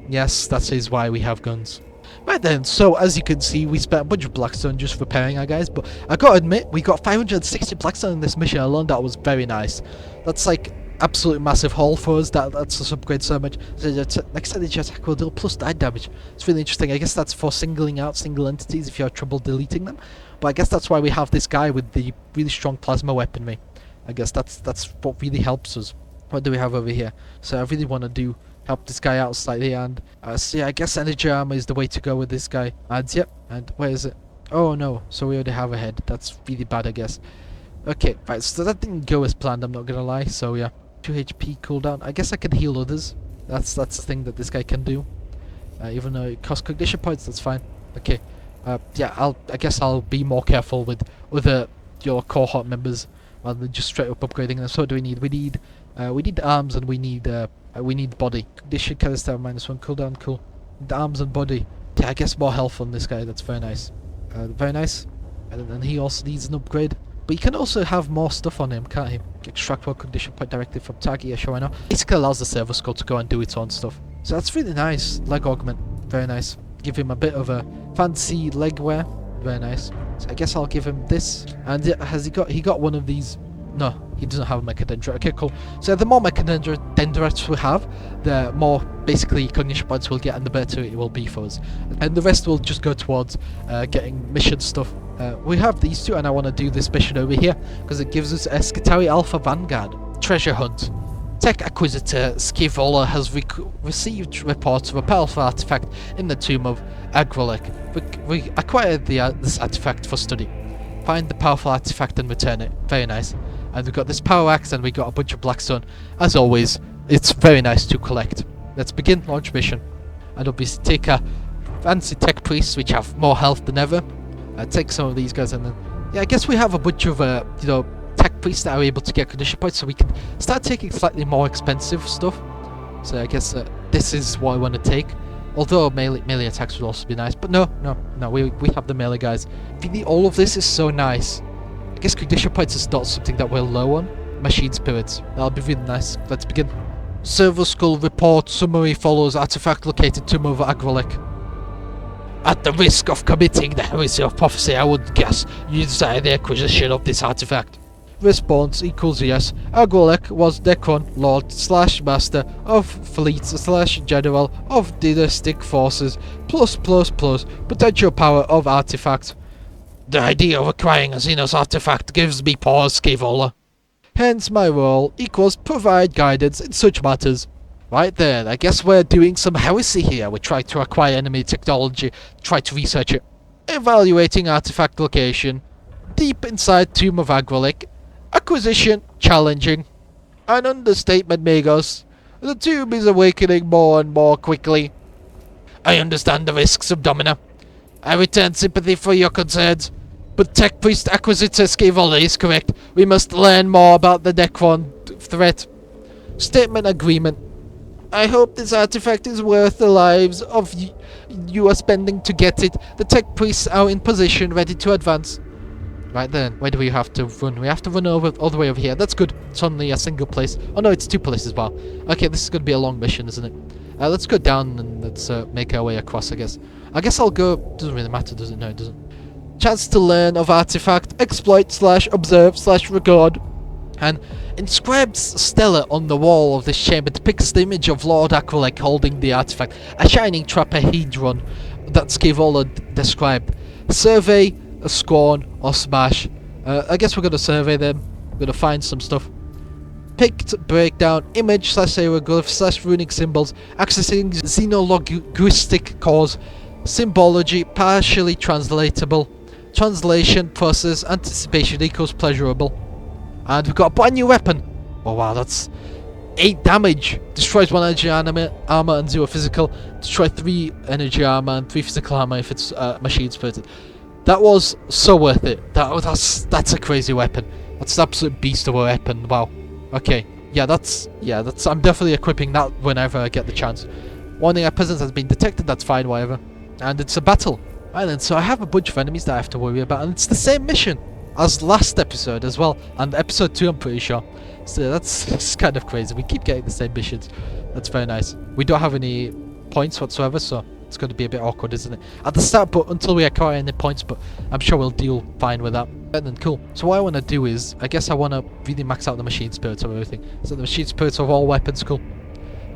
S1: Yes, that is why we have guns. Right then, so as you can see, we spent a bunch of Blackstone just repairing our guys, but I gotta admit, we got 560 Blackstone in this mission alone. That was very nice. That's like absolute massive haul for us. That's us upgrade so much. So, like I said, the attack will deal plus 9 damage. It's really interesting. I guess that's for singling out single entities if you have trouble deleting them. But I guess that's why we have this guy with the really strong plasma weaponry. I guess that's what really helps us. What do we have over here? So I really want to help this guy out slightly, and see, I guess energy armor is the way to go with this guy. And yep, and where is it? Oh no, so we already have a head. That's really bad, I guess. Okay, right, so that didn't go as planned, I'm not gonna lie. So yeah, 2 HP cooldown. I guess I can heal others. That's the thing that this guy can do. Even though it costs cognition points, that's fine. Okay, yeah, I guess I'll be more careful with your cohort members rather than just straight up upgrading them. So what do we need? We need arms and we need body. Condition canister -1 cooldown, cool. The arms and body. Yeah, I guess more health on this guy, that's very nice. Very nice. And he also needs an upgrade. But he can also have more stuff on him, can't he? Extract one condition point directly from target, yeah, sure, I know. Basically allows the server skull to go and do its own stuff. So that's really nice. Leg augment, very nice. Give him a bit of a fancy leg wear, very nice. So I guess I'll give him this. And yeah, he got one of these No, he doesn't have a Mechadendrite. Okay, cool. So the more Mechadendrites we have, the more basically cognition points we'll get and the better it will be for us. And the rest will just go towards getting mission stuff. We have these two, and I want to do this mission over here because it gives us Escatari Alpha Vanguard. Treasure Hunt. Tech Acquisitor Scaevola has received reports of a powerful artifact in the tomb of Agrolek. We acquired this artifact for study. Find the powerful artifact and return it. Very nice. And we've got this power axe and we got a bunch of blackstone. As always, it's very nice to collect. Let's begin launch mission. And obviously take a fancy tech priests which have more health than ever. Take some of these guys and then... Yeah, I guess we have a bunch of, tech priests that are able to get condition points, so we can start taking slightly more expensive stuff. So I guess this is what I want to take. Although melee attacks would also be nice, but no, we have the melee guys. Really, all of this is so nice. I guess condition points is not something that we're low on. Machine spirits, that'll be really nice. Let's begin. Servo Skull report summary follows artifact located tomb of Agrolek. At the risk of committing the heresy of prophecy, I would guess you desire the acquisition of this artifact. Response equals yes. Agrolek was Necron Lord / Master of Fleets / General of Dynastic Forces +++ potential power of artifact. The idea of acquiring a Xenos artifact gives me pause, Scaevola. Hence my role equals provide guidance in such matters. Right then, I guess we're doing some heresy here. We try to acquire enemy technology, try to research it. Evaluating artifact location. Deep inside Tomb of Agrolek. Acquisition challenging. An understatement, Magos. The tomb is awakening more and more quickly. I understand the risks of Domina. I return sympathy for your concerns. But Tech Priest Acquisitor Scaevola is correct. We must learn more about the Necron threat. Statement agreement. I hope this artifact is worth the lives of you are spending to get it. The Tech Priests are in position, ready to advance. Right then, where do we have to run? We have to run over all the way over here. That's good. It's only a single place. Oh no, it's two places as well. Okay, this is going to be a long mission, isn't it? Let's go down and let's make our way across, I guess. I guess I'll go... Doesn't really matter, does it? No, it doesn't. Chance to learn of artifact, exploit / observe / record. And inscribed stela on the wall of this chamber depicts the image of Lord Agrolek holding the artifact, a shining trapahedron that Scaevola described. Survey, a scorn, or smash. I guess we're going to survey them. We're going to find some stuff. Picked, breakdown, image / hieroglyph / runic symbols, accessing xenologistic cause, symbology, partially translatable, translation, process, anticipation equals pleasurable. And we've got a brand new weapon. Oh wow, that's 8 damage. Destroys 1 energy armor and 0 physical. Destroy 3 energy armor and 3 physical armor if it's machine spirited. That was so worth it. That's a crazy weapon. That's an absolute beast of a weapon. Wow. Okay. Yeah, that's I'm definitely equipping that whenever I get the chance. Warning, our presence has been detected. That's fine, whatever. And it's a battle. Right then, so I have a bunch of enemies that I have to worry about, and it's the same mission as last episode as well, and episode 2 I'm pretty sure. So that's kind of crazy. We keep getting the same missions. That's very nice. We don't have any points whatsoever, so it's going to be a bit awkward, isn't it? At the start, but until we acquire any points, but I'm sure we'll deal fine with that. And then cool. So what I want to do is, I guess I want to really max out the machine spirits of everything. So the machine spirits of all weapons, cool.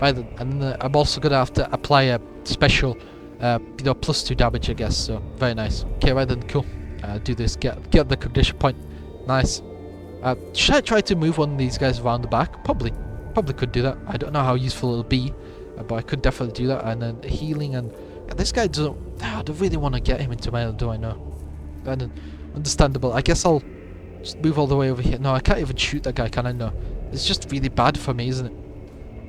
S1: Right then, and then I'm also going to have to apply a special, +2 damage, I guess. So very nice. Okay, right then, cool. Do this, get the condition point. Nice. Should I try to move one of these guys around the back? Probably could do that. I don't know how useful it'll be, but I could definitely do that. And then healing, and this guy doesn't... I don't really want to get him into melee, do I know? And then, understandable. I guess I'll just move all the way over here. No, I can't even shoot that guy, can I? No. It's just really bad for me, isn't it?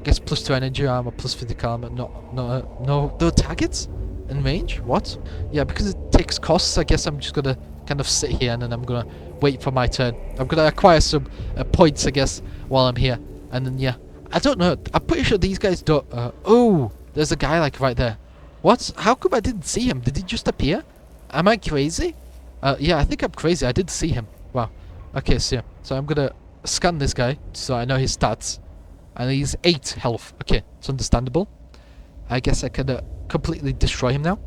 S1: I guess +2 energy armor, + physical armor. No, the targets in range? What? Yeah, because it takes costs, I guess I'm just gonna kind of sit here and then I'm gonna wait for my turn. I'm gonna acquire some points, I guess, while I'm here. And then, yeah. I don't know. I'm pretty sure these guys don't... oh! There's a guy, like, right there. What? How come I didn't see him? Did he just appear? Am I crazy? Yeah, I think I'm crazy. I didn't see him. Wow. Okay, so yeah. So I'm gonna scan this guy so I know his stats. And he's 8 health. Okay, it's understandable. I guess I can completely destroy him now.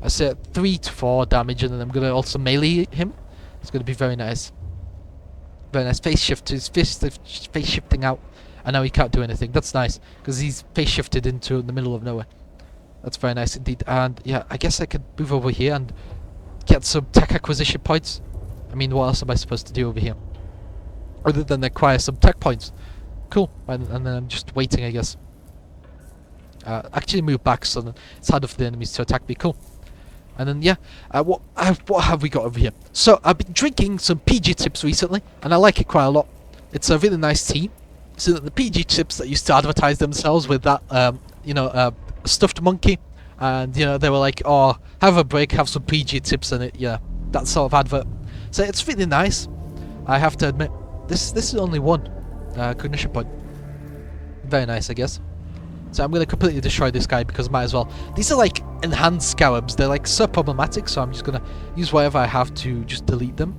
S1: I say 3 to 4 damage, and then I'm gonna also melee him. It's gonna be very nice. Very nice. Face shift. His face shifting out. And now he can't do anything. That's nice. Because he's face shifted into the middle of nowhere. That's very nice indeed. And yeah, I guess I could move over here and get some tech acquisition points. I mean, what else am I supposed to do over here? Other than acquire some tech points. Cool. And then I'm just waiting, I guess. Actually move back so that it's harder for the enemies to attack me. Cool. And then yeah, what have we got over here? So I've been drinking some PG Tips recently, and I like it quite a lot. It's a really nice tea. So that the PG Tips that used to advertise themselves with that stuffed monkey, and they were like, oh, have a break, have some PG Tips in it. Yeah, that sort of advert. So it's really nice. I have to admit, this is only one cognition point. Very nice, I guess. So I'm going to completely destroy this guy because might as well. These are like enhanced scarabs. They're like so problematic, so I'm just going to use whatever I have to just delete them.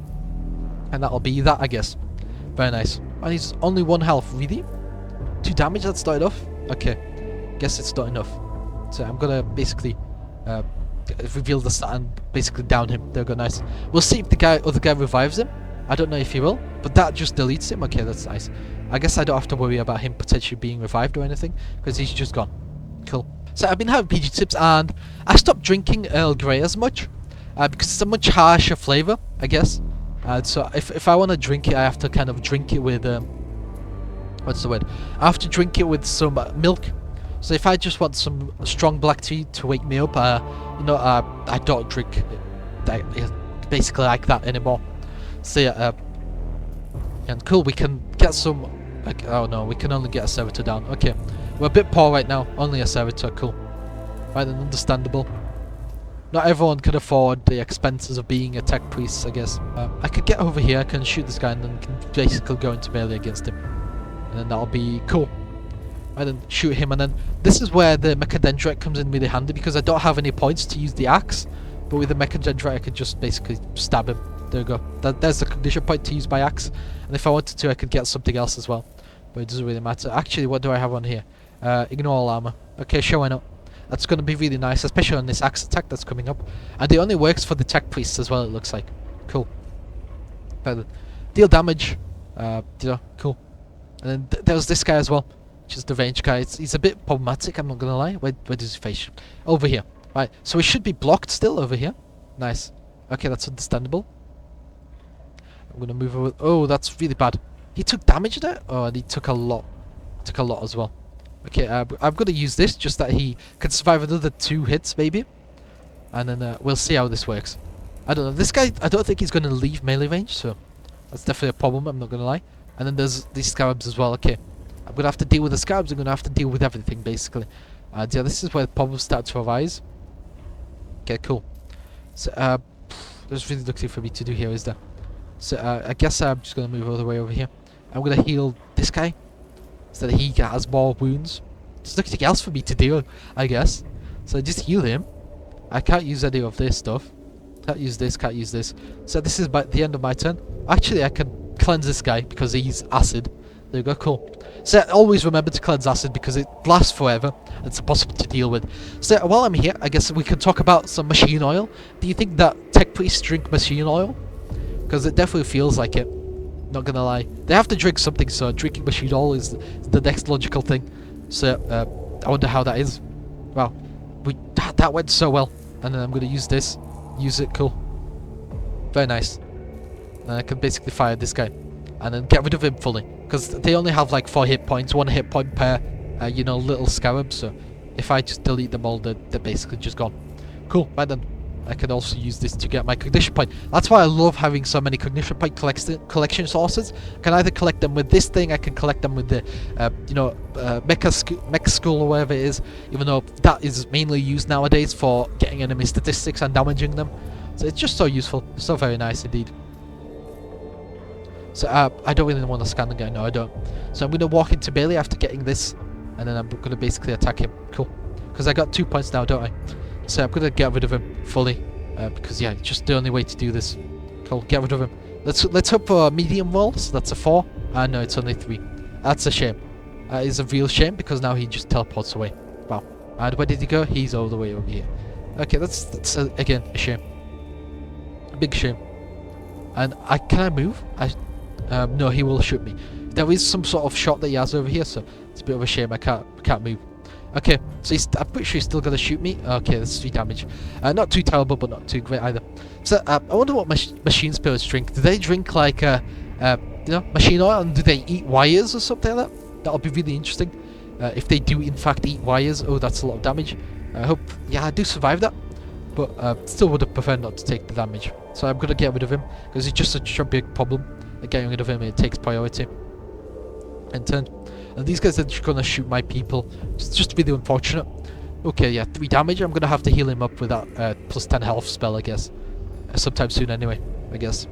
S1: And that'll be that, I guess. Very nice. And he's only 1 health, really? 2 damage, that's not enough? Okay. Guess it's not enough. So I'm going to basically reveal the stat and basically down him. There we go, nice. We'll see if the other guy revives him. I don't know if he will, but that just deletes him. Okay, that's nice. I guess I don't have to worry about him potentially being revived or anything, because he's just gone. Cool. So I've been having PG Tips, and I stopped drinking Earl Grey as much, because it's a much harsher flavour, I guess. So if I want to drink it, I have to kind of drink it with, what's the word? I have to drink it with some milk. So if I just want some strong black tea to wake me up, I don't drink basically like that anymore. So yeah, and cool, we can get some, like, oh no, we can only get a servitor down. Okay, we're a bit poor right now, only a servitor, cool. Right, then understandable. Not everyone can afford the expenses of being a tech priest, I guess. I could get over here, I can shoot this guy, and then can basically go into melee against him. And then that'll be cool. Right, then shoot him, and then this is where the Mechadendrite comes in really handy, because I don't have any points to use the axe. But with the Mechadendrite I could just basically stab him. There we go. There's the cognition point to use by axe. And if I wanted to, I could get something else as well. But it doesn't really matter. Actually, what do I have on here? Ignore all armor. Okay, sure, why not? That's going to be really nice, especially on this axe attack that's coming up. And it only works for the tech priests as well, it looks like. Cool. Deal damage. Cool. And then there's this guy as well, which is the range guy. He's a bit problematic, I'm not going to lie. Where does his face? Over here. Right, so he should be blocked still over here. Nice. Okay, that's understandable. I'm gonna move over. Oh, that's really bad. He took damage there? Oh, and he took a lot. Took a lot as well. Okay, I'm gonna use this, just that he can survive another 2 hits, maybe. And then we'll see how this works. I don't know. This guy, I don't think he's gonna leave melee range, so that's definitely a problem, I'm not gonna lie. And then there's these scarabs as well. Okay, I'm gonna have to deal with the scarabs. I'm gonna have to deal with everything, basically. And yeah, this is where the problems start to arise. Okay, cool. So, there's really nothing for me to do here, is there? So I guess I'm just going to move all the way over here. I'm going to heal this guy, so that he has more wounds. There's nothing else for me to do, I guess. So I just heal him. I can't use any of this stuff. Can't use this, can't use this. So this is the end of my turn. Actually, I can cleanse this guy because he's acid. There we go, cool. So always remember to cleanse acid because it lasts forever. It's impossible to deal with. So while I'm here, I guess we can talk about some machine oil. Do you think that tech priests drink machine oil? Because it definitely feels like it. Not gonna lie. They have to drink something, so drinking machine oil is the next logical thing. So I wonder how that is. Wow. That went so well. And then I'm gonna use this. Use it, cool. Very nice. And I can basically fire this guy. And then get rid of him fully. Because they only have like 4 hit points, 1 hit point per, little scarab. So if I just delete them all, they're basically just gone. Cool, right then. I can also use this to get my cognition point. That's why I love having so many cognition point collection sources. I can either collect them with this thing, I can collect them with the, mech school or whatever it is. Even though that is mainly used nowadays for getting enemy statistics and damaging them. So it's just so useful. So very nice indeed. So I don't really want to scan the guy. No, I don't. So I'm going to walk into melee after getting this. And then I'm going to basically attack him. Cool. Because I got 2 points now, don't I? So I'm going to get rid of him fully. Because yeah, it's just the only way to do this. Cool, get rid of him. Let's hope for a medium roll. So that's a 4. No, it's only 3. That's a shame. It's a real shame because now he just teleports away. Wow. And where did he go? He's all the way over here. Okay, that's again a shame. A big shame. And can I move? No, he will shoot me. There is some sort of shot that he has over here, so it's a bit of a shame I can't move. Okay, so I'm pretty sure he's still gonna shoot me. Okay, that's 3 damage. Not too terrible, but not too great either. So I wonder what machine spirits drink. Do they drink like you know, machine oil, and do they eat wires or something like that? That'll be really interesting. If they do in fact eat wires, oh, that's a lot of damage. I hope, yeah, I do survive that, but still would have preferred not to take the damage. So I'm gonna get rid of him because he's just such a big problem. Getting rid of him, it takes priority. In turn, and these guys are just gonna shoot my people. It's just really unfortunate. Okay, yeah, 3 damage. I'm gonna have to heal him up with that plus 10 health spell, I guess. Sometime soon, anyway. I guess.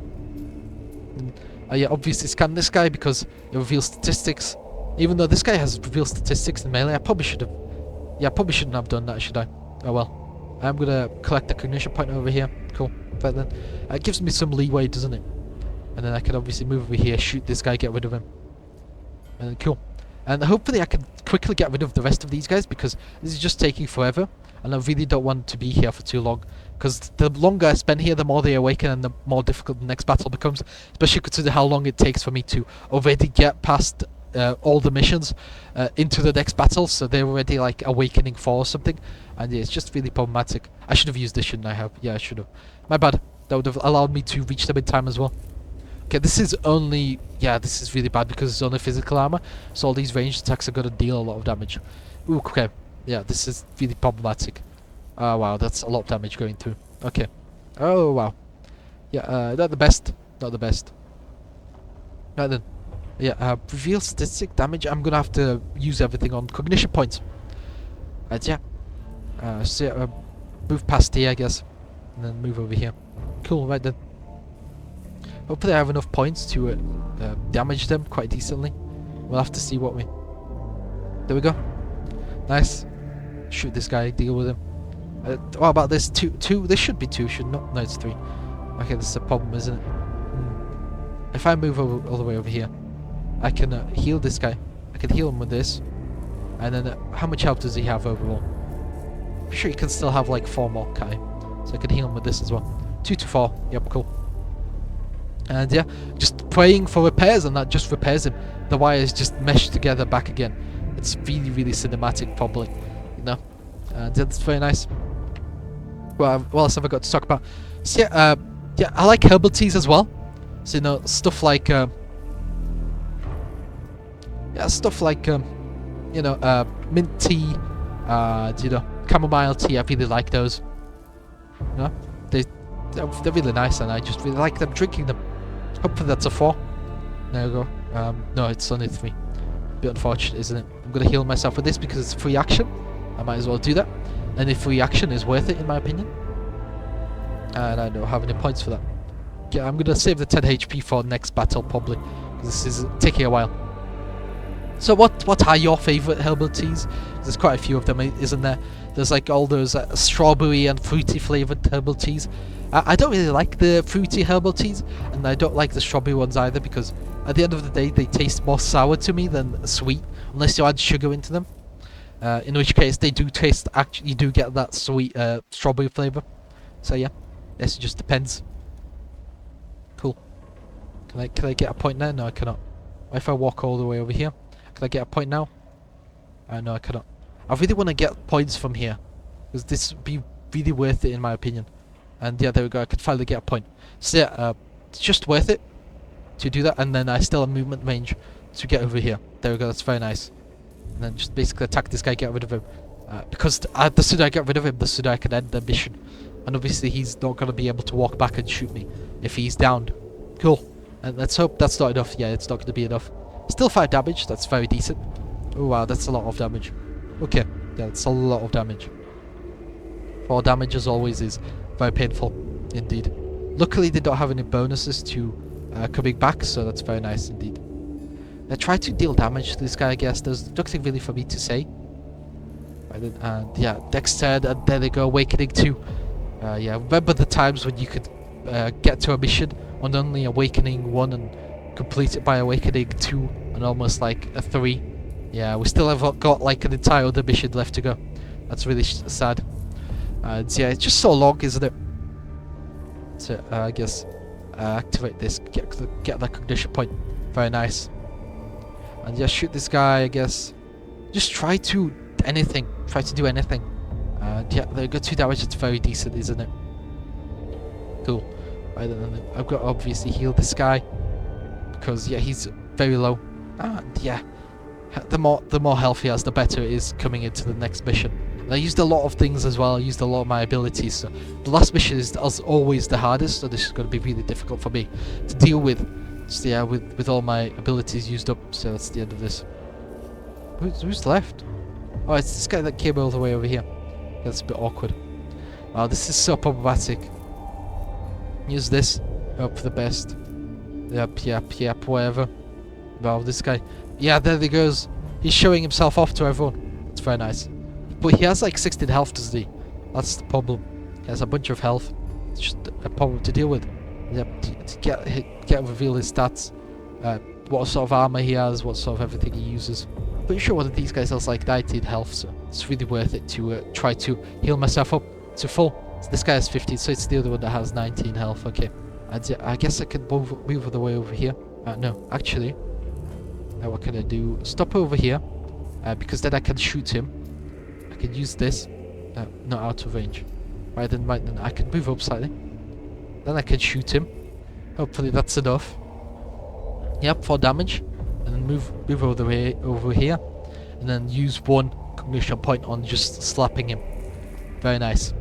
S1: Yeah, obviously scan this guy because it reveals statistics. Even though this guy has revealed statistics in melee, I probably should have. Yeah, I probably shouldn't have done that, should I? Oh well. I'm gonna collect a cognition point over here. Cool. But then it gives me some leeway, doesn't it? And then I can obviously move over here, shoot this guy, get rid of him. And cool. And hopefully I can quickly get rid of the rest of these guys because this is just taking forever. And I really don't want to be here for too long. Because the longer I spend here, the more they awaken and the more difficult the next battle becomes. Especially considering how long it takes for me to already get past all the missions into the next battle. So they're already like awakening 4 or something. And yeah, it's just really problematic. I should have used this, shouldn't I have? Yeah, I should have. My bad. That would have allowed me to reach them in time as well. Okay, this is only... Yeah, this is really bad because it's only physical armor. So all these ranged attacks are going to deal a lot of damage. Ooh, okay. Yeah, this is really problematic. Oh, wow, that's a lot of damage going through. Okay. Oh, wow. Yeah, not the best. Not the best. Right then. Yeah, reveal statistic damage. I'm going to have to use everything on cognition points. Right, yeah. So yeah, move past here, I guess. And then move over here. Cool, right then. Hopefully I have enough points to damage them quite decently. We'll have to see what we... There we go. Nice. Shoot this guy, deal with him. What about this? 2? This should be 2, shouldn't it? No, it's 3. Okay, this is a problem, isn't it? If I move all the way over here, I can heal this guy. I can heal him with this. And then, how much health does he have overall? I'm sure he can still have like 4 more, can't he? So I can heal him with this as well. 2 to 4. Yep, cool. And yeah, just praying for repairs, and that just repairs him. The wires just mesh together back again. It's really, really cinematic, probably, you know. And yeah, that's very nice. Well, what else have I got to talk about? So yeah, yeah, I like herbal teas as well. So you know, stuff like yeah, stuff like you know, mint tea, you know, chamomile tea. I really like those. You know, they're really nice, and I just really like them drinking them. Hopefully that's a 4. There we go. No, it's only 3. Bit unfortunate, isn't it? I'm gonna heal myself with this because it's free action. I might as well do that. And if free action is worth it, in my opinion. And I don't have any points for that. Yeah, I'm gonna save the 10 HP for next battle probably, because this is taking a while. So what are your favourite herbal teas? There's quite a few of them, isn't there? There's like all those strawberry and fruity flavoured herbal teas. I don't really like the fruity herbal teas, and I don't like the strawberry ones either, because at the end of the day they taste more sour to me than sweet, unless you add sugar into them. In which case they do taste, actually you do get that sweet strawberry flavour. So yeah, this just depends. Cool. Can I get a point there? No, I cannot. What if I walk all the way over here? Can I get a point now? No, I cannot. I really want to get points from here, because this would be really worth it in my opinion. And yeah, there we go, I could finally get a point. So yeah, it's just worth it to do that, and then I still have movement range to get over here. There we go, that's very nice. And then just basically attack this guy, get rid of him. Because the sooner I get rid of him, the sooner I can end the mission. And obviously he's not going to be able to walk back and shoot me if he's downed. Cool. And let's hope that's not enough. Yeah, it's not going to be enough. Still 5 damage, that's very decent. Oh wow, that's a lot of damage. Okay, yeah, that's a lot of damage. 4 damage as always is very painful indeed. Luckily they don't have any bonuses to coming back, so that's very nice indeed. I try to deal damage to this guy, I guess. There's nothing really for me to say. And yeah, Dexter, and there they go, Awakening 2. Yeah, remember the times when you could get to a mission on only Awakening 1 and complete it by Awakening 2 and almost like a 3. Yeah, we still have got like an entire other mission left to go. That's really sad. And yeah, it's just so long, isn't it? So I guess activate this, get that cognition point. Very nice. And just shoot this guy, I guess. Just try to do anything. And yeah, they got 2 damage. It's very decent, isn't it? Cool. Right, then I've got to obviously heal this guy because yeah, he's very low. And yeah, the more health he has, the better it is coming into the next mission. And I used a lot of things as well. I used a lot of my abilities. So the last mission is as always the hardest. So this is going to be really difficult for me to deal with. So yeah, with all my abilities used up. So that's the end of this. Who's left? Oh, it's this guy that came all the way over here. That's a bit awkward. Oh, this is so problematic. Use this. Hope for the best. Yep, whatever. Wow, this guy. Yeah, there he goes. He's showing himself off to everyone. That's very nice. But he has like 16 health, doesn't he? That's the problem. He has a bunch of health. It's just a problem to deal with. Yep, to get reveal his stats. What sort of armor he has, what sort of everything he uses. Pretty sure one of these guys has like 19 health, so it's really worth it to try to heal myself up to full. So this guy has 15, so it's the other one that has 19 health. Okay, and I guess I can move all the way over here. No, actually, now what can I do? Stop over here, because then I can shoot him. I can use this. Not out of range. Right then, I can move up slightly. Then I can shoot him. Hopefully that's enough. Yep, 4 damage. And then move all the way over here. And then use 1 cognition point on just slapping him. Very nice.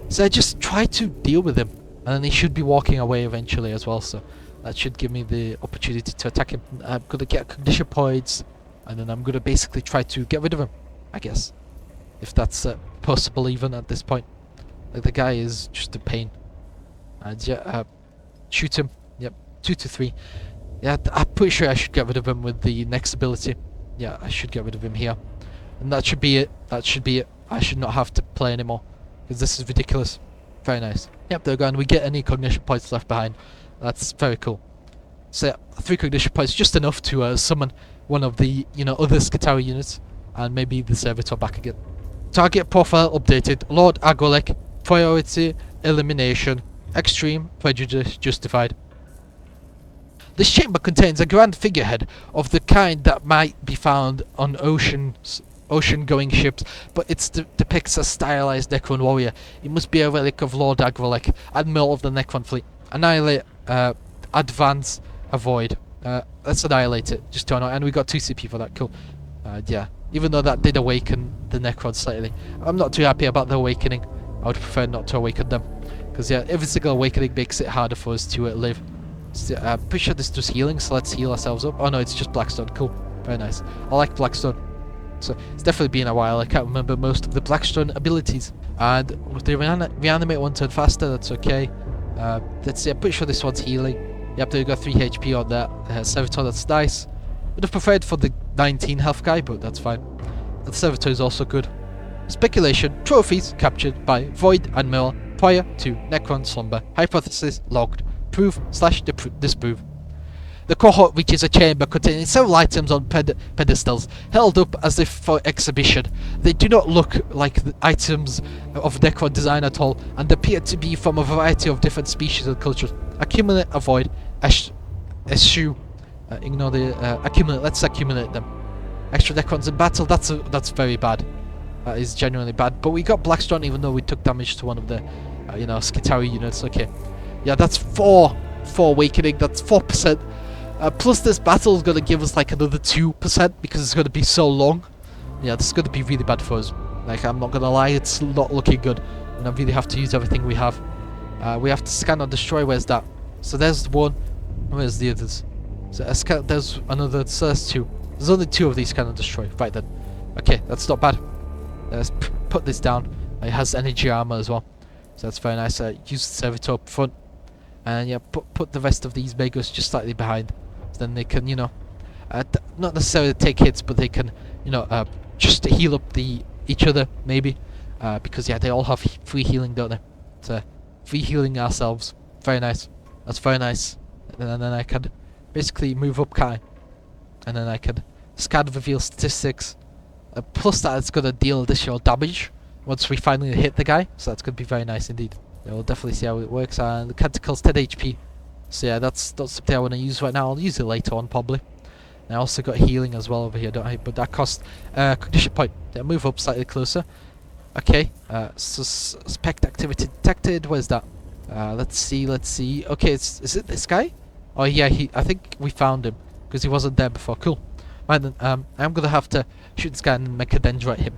S1: So I just try to deal with him. And then he should be walking away eventually as well. So that should give me the opportunity to attack him. I'm going to get cognition points. And then I'm going to basically try to get rid of him, I guess. If that's possible even at this point. Like, the guy is just a pain. And yeah, shoot him. Yep, 2 to 3. Yeah, I'm pretty sure I should get rid of him with the next ability. Yeah, I should get rid of him here. And that should be it. I should not have to play anymore. Because this is ridiculous. Very nice. Yep, there we go. And we get any cognition points left behind. That's very cool. So yeah, 3 cognition points, just enough to summon one of the, other Skitarii units. And maybe the servitor back again. Target profile updated. Lord Agolek. Priority elimination. Extreme prejudice justified. This chamber contains a grand figurehead of the kind that might be found on ocean-going ships, but it depicts a stylized Necron warrior. It must be a relic of Lord Agrelek, Admiral of the Necron fleet. Annihilate, advance, avoid. Let's annihilate it, just to annoy. And we got 2 CP for that, cool. Yeah, even though that did awaken the Necron slightly. I'm not too happy about the awakening. I would prefer not to awaken them. Because yeah, every single awakening makes it harder for us to live. So, I'm pretty sure this does healing, so let's heal ourselves up. Oh no, it's just Blackstone. Cool. Very nice. I like Blackstone. So it's definitely been a while. I can't remember most of the Blackstone abilities. And with the reanimate one turn faster, that's okay. Let's see, I'm pretty sure this one's healing. Yep, there we got 3 HP on that. Servitor, that's nice. Would have preferred for the 19 health guy, but that's fine. The Servitor is also good. Speculation, trophies captured by Void Admiral prior to Necron Slumber. Hypothesis logged. Prove/disprove. The cohort reaches a chamber containing several items on pedestals, held up as if for exhibition. They do not look like the items of Necron design at all, and appear to be from a variety of different species and cultures. Accumulate, avoid, eschew. Ignore the accumulate. Let's accumulate them. Extra Necrons in battle. That's very bad. That is genuinely bad. But we got Blackstone even though we took damage to one of the, Skitarii units. Okay. Yeah, that's 4 awakening. That's 4%. Plus this battle is going to give us like another 2% because it's going to be so long. Yeah, this is going to be really bad for us. Like, I'm not going to lie, it's not looking good. And I really have to use everything we have. We have to scan or destroy. Where's that? So there's one. Where's the others? So there's another. So there's 2. There's only 2 of these scan and destroy. Right then. Okay, that's not bad. Let's put this down. It has energy armor as well. So that's very nice. Use the servitor up front. And yeah, put the rest of these Megas just slightly behind. So then they can, not necessarily take hits, but they can, just heal up each other, maybe. Because yeah, they all have free healing, don't they? So, free healing ourselves. Very nice. That's very nice. And then I can basically move up Kai. And then I can scan reveal statistics. Plus that it's going to deal additional damage once we finally hit the guy. So that's going to be very nice indeed. Yeah, we'll definitely see how it works. And the Canticle's 10 HP. So yeah, that's not something I want to use right now. I'll use it later on probably. And I also got healing as well over here, don't I? But that costs cognition point. Yeah, move up slightly closer. Okay, suspect activity detected. Where's that? Let's see. Okay, is it this guy? Oh yeah, I think we found him because he wasn't there before. Cool. Right then, I'm gonna have to shoot this guy and make a dendrite him.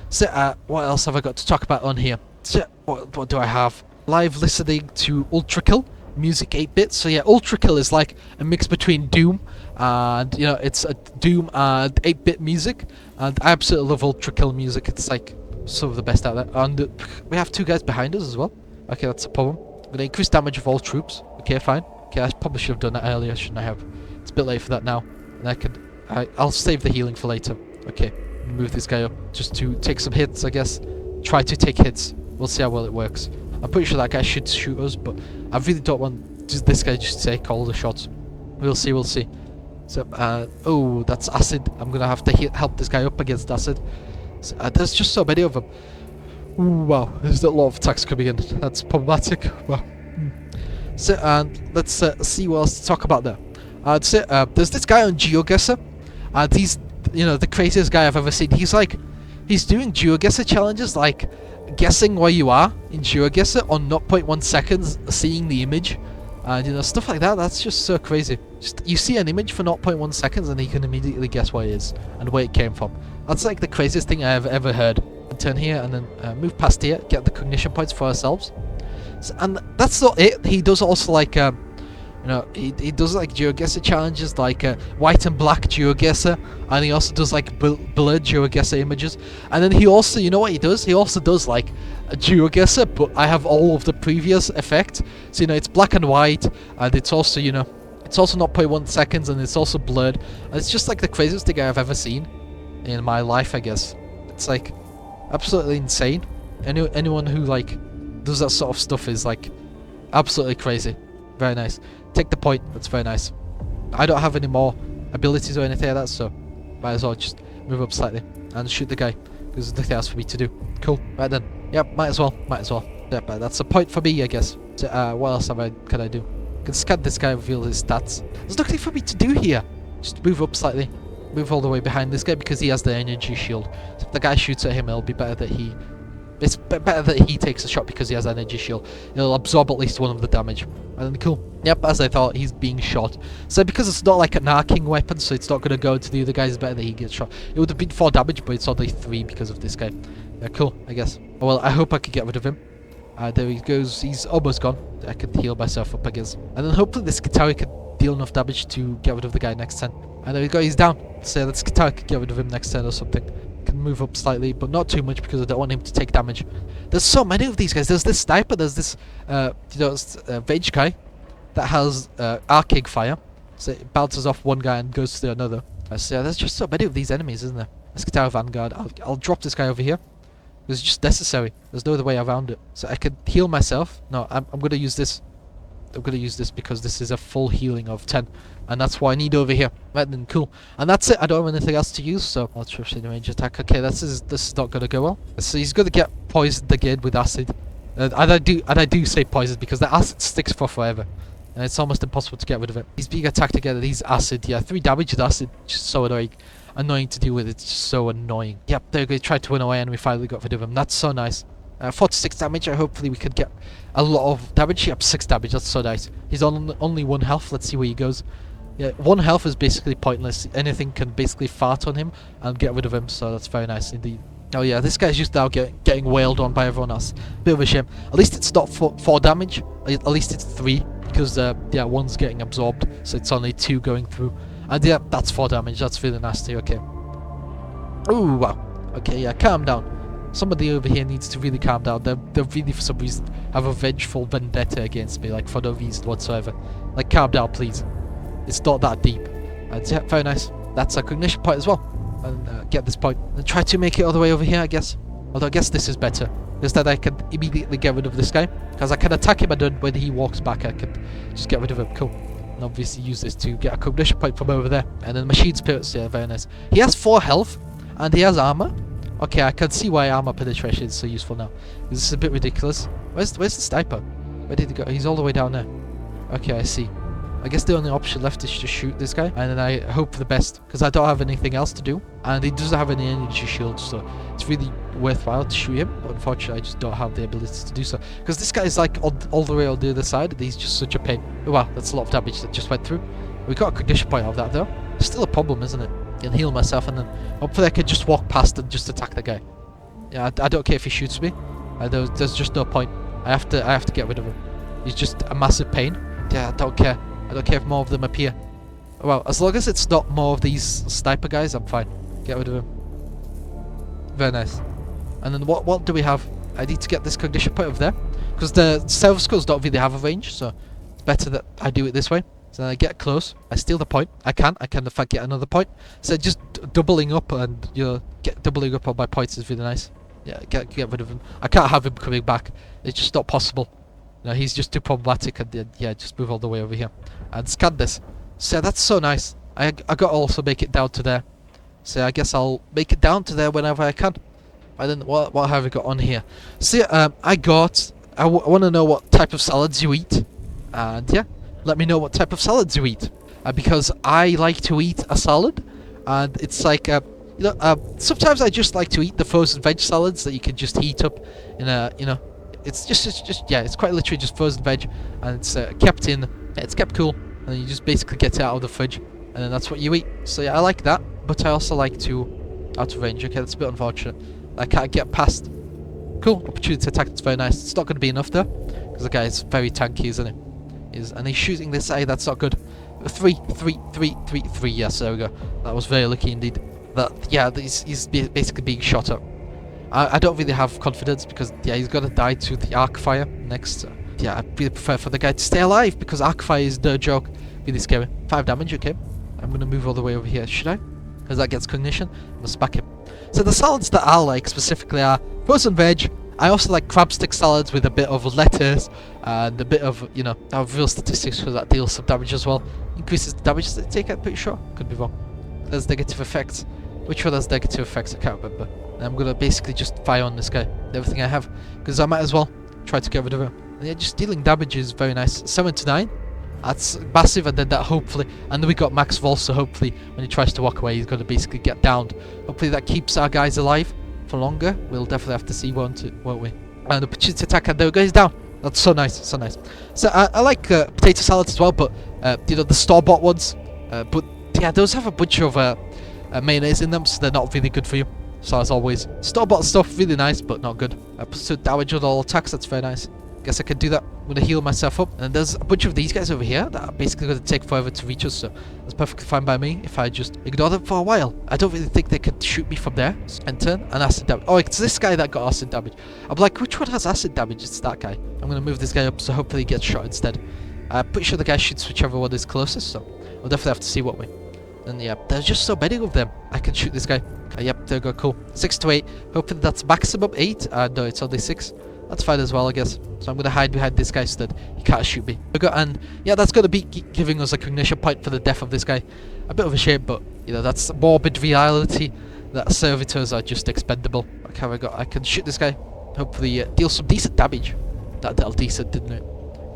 S1: So, what else have I got to talk about on here? So, what do I have? Live listening to Ultra Kill music 8-bit. So yeah, Ultra Kill is like a mix between Doom and it's a Doom and 8-bit music, and I absolutely love Ultra Kill music. It's like some of the best out there. And we have 2 guys behind us as well. Okay, that's a problem. I'm gonna increase damage of all troops. Okay, fine. Okay, I probably should have done that earlier, shouldn't I have? It's a bit late for that now, and I'll save the healing for later. Okay, move this guy up just to take some hits, I guess. Try to take hits. We'll see how well it works. I'm pretty sure that guy should shoot us, but I really don't want this guy just to take all the shots. We'll see. So, oh, that's acid. I'm gonna have to help this guy up against acid. So, there's just so many of them. Ooh, wow, there's a lot of attacks coming in. That's problematic. Wow. So, let's see what else to talk about there. So, there's this guy on GeoGuessr. He's, the craziest guy I've ever seen. He's doing GeoGuessr challenges, like guessing where you are in GeoGuessr on 0.1 seconds, seeing the image, and stuff like that. That's just so crazy. Just you see an image for 0.1 seconds, and he can immediately guess where it is and where it came from. That's like the craziest thing I've ever heard. Turn here and then move past here, get the cognition points for ourselves. So, and that's not it. He does also like he does like GeoGuessr challenges, like white and black GeoGuessr, and he also does like blurred GeoGuessr images. And then he also, what he does? He also does like a GeoGuessr, but I have all of the previous effect. So it's black and white, and it's also it's also 0.1 seconds, and it's also blurred. And it's just like the craziest thing I've ever seen in my life, I guess. It's like absolutely insane. Anyone who like does that sort of stuff is like absolutely crazy. Very nice. Take the point. That's very nice. I don't have any more abilities or anything like that, so might as well just move up slightly and shoot the guy, because there's nothing else for me to do. Cool. Right then. Yep, might as well. Yep, that's a point for me, I guess. So, what else can I do? I can scan this guy and reveal his stats. There's nothing for me to do here. Just move up slightly. Move all the way behind this guy because he has the energy shield. So if the guy shoots at him, it'll be better that he... It's better that he takes a shot because he has energy shield. It'll absorb at least one of the damage. And then cool. Yep, as I thought, he's being shot. So because it's not like an arcing weapon, so it's not going to go to the other guy, it's better that he gets shot. It would have been 4 damage, but it's only 3 because of this guy. Yeah, cool, I guess. Oh, well, I hope I could get rid of him. There he goes. He's almost gone. I can heal myself up, I guess. And then hopefully this Katari can deal enough damage to get rid of the guy next turn. And there we go, he's down. So this Katari can get rid of him next turn or something. Can move up slightly, but not too much because I don't want him to take damage. There's so many of these guys. There's this sniper, there's this Vage guy that has arcing fire, so it bounces off one guy and goes to another. So yeah, there's just so many of these enemies, isn't there? Let's get out of Vanguard. I'll drop this guy over here. It's just necessary. There's no other way around it. So I can heal myself. No, I'm gonna use this. I'm gonna use this because this is a full healing of 10, and that's what I need over here. Right then, cool. And that's it. I don't have anything else to use, so I'll trust in range attack. Okay, this is not gonna go well. So he's gonna get poisoned again with acid. And I do say poisoned because the acid sticks for forever, and it's almost impossible to get rid of it. He's being attacked again. He's acid. Yeah, 3 damage with acid. Just so annoying to deal with. It's just so annoying. Yep, there we go. He tried to run away, and we finally got rid of him. That's so nice. 46 damage. Hopefully we could get a lot of damage. Yep, 6 damage. That's so nice. He's on only 1 health. Let's see where he goes. Yeah, 1 health is basically pointless. Anything can basically fart on him and get rid of him. So that's very nice indeed. Oh yeah, this guy's just now getting wailed on by everyone else. Bit of a shame. At least it's not 4 damage. At least it's 3 because yeah, 1's getting absorbed. So it's only 2 going through. And yeah, that's 4 damage. That's really nasty. Okay. Ooh, wow. Okay, yeah, calm down. Somebody over here needs to really calm down. They really, for some reason, have a vengeful vendetta against me, like for no reason whatsoever. Like, calm down, please. It's not that deep. And yeah, very nice. That's a cognition point as well. And get this point. And try to make it all the way over here, I guess. Although I guess this is better. Instead, I can immediately get rid of this guy. Because I can attack him, and then when he walks back, I can just get rid of him. Cool. And obviously use this to get a cognition point from over there. And then machine spirits, yeah, very nice. He has 4 health, and he has armor. Okay, I can see why armor penetration is so useful now. This is a bit ridiculous. Where's the sniper? Where did he go? He's all the way down there. Okay, I see. I guess the only option left is to shoot this guy, and then I hope for the best, because I don't have anything else to do, and he doesn't have any energy shields, so it's really worthwhile to shoot him, but unfortunately I just don't have the ability to do so, because this guy is like all the way on the other side, and he's just such a pain. Oh wow, that's a lot of damage that just went through. We got a condition point out of that though. It's still a problem, isn't it? I can heal myself, and then hopefully I can just walk past and just attack the guy. Yeah, I don't care if he shoots me. There's just no point. I have to get rid of him. He's just a massive pain. Yeah, I don't care. I don't care if more of them appear. Well, as long as it's not more of these sniper guys, I'm fine. Get rid of him. Very nice. And then what do we have? I need to get this cognition point over there, because the stealth skulls don't really have a range, so it's better that I do it this way. So then I get close, I steal the point. I can in fact get another point. So just doubling up and doubling up on my points is really nice. Yeah, get rid of him. I can't have him coming back. It's just not possible. No, he's just too problematic, and yeah, just move all the way over here and scan this. So that's so nice. I got to also make it down to there. So I guess I'll make it down to there whenever I can. And then what have I got on here? So yeah, I want to know what type of salads you eat, and yeah, let me know what type of salads you eat, because I like to eat a salad, and it's like sometimes I just like to eat the frozen veg salads that you can just heat up in a it's just yeah, it's quite literally just frozen veg, and it's kept cool, and then you just basically get it out of the fridge, and then that's what you eat. So yeah, I like that, but I also like to out of range. Okay, that's a bit unfortunate. I can't get past. Cool, opportunity to attack. That's very nice. It's not going to be enough though, because the guy is very tanky, isn't he? And he's shooting this eye. That's not good. 3. Yes, there we go. That was very lucky indeed. Yeah, he's basically being shot at. I don't really have confidence, because yeah, he's gonna die to the arc fire next. Yeah, I really prefer for the guy to stay alive, because arc fire is no joke. Really scary. 5 damage. Okay, I'm gonna move all the way over here. Should I? Because that gets cognition. Let's back him. So the salads that I like specifically are frozen veg. I also like crab stick salads with a bit of lettuce and a bit of, real statistics, because that deals some damage as well. Increases the damage that they take, I'm pretty sure. Could be wrong. There's negative effects. Which one has negative effects? I can't remember. And I'm gonna basically just fire on this guy with everything I have, because I might as well try to get rid of him. And yeah, just dealing damage is very nice. 7 to 9. That's massive, and then that hopefully, and then we got Max Vol, so hopefully when he tries to walk away, he's gonna basically get downed. Hopefully that keeps our guys alive for longer. We'll definitely have to see, won't we? And opportunity attack, and there we go, he's down. That's so nice, so nice. So I like potato salads as well, but the store-bought ones. But yeah, those have a bunch of mayonnaise in them, so they're not really good for you. So as always, store-bought stuff, really nice, but not good. Pursuit damage on all attacks, that's very nice. Guess I can do that. I'm gonna heal myself up, and there's a bunch of these guys over here that are basically gonna take forever to reach us, so that's perfectly fine by me if I just ignore them for a while. I don't really think they could shoot me from there. And turn and acid damage. Oh, it's this guy that got acid damage. I'm like, which one has acid damage? It's that guy. I'm gonna move this guy up, so hopefully he gets shot instead. I'm pretty sure the guy shoots whichever one is closest, so we'll definitely have to see, won't we? And yeah, there's just so many of them. I can shoot this guy. Yep, there we go, cool. 6 to 8. Hopefully that's maximum 8. No, it's only 6. That's fine as well, I guess. So I'm going to hide behind this guy so that he can't shoot me. And yeah, that's going to be giving us a cognition point for the death of this guy. A bit of a shame, but that's morbid reality, that servitors are just expendable. Okay, I can shoot this guy. Hopefully deal some decent damage. That dealt decent, didn't it?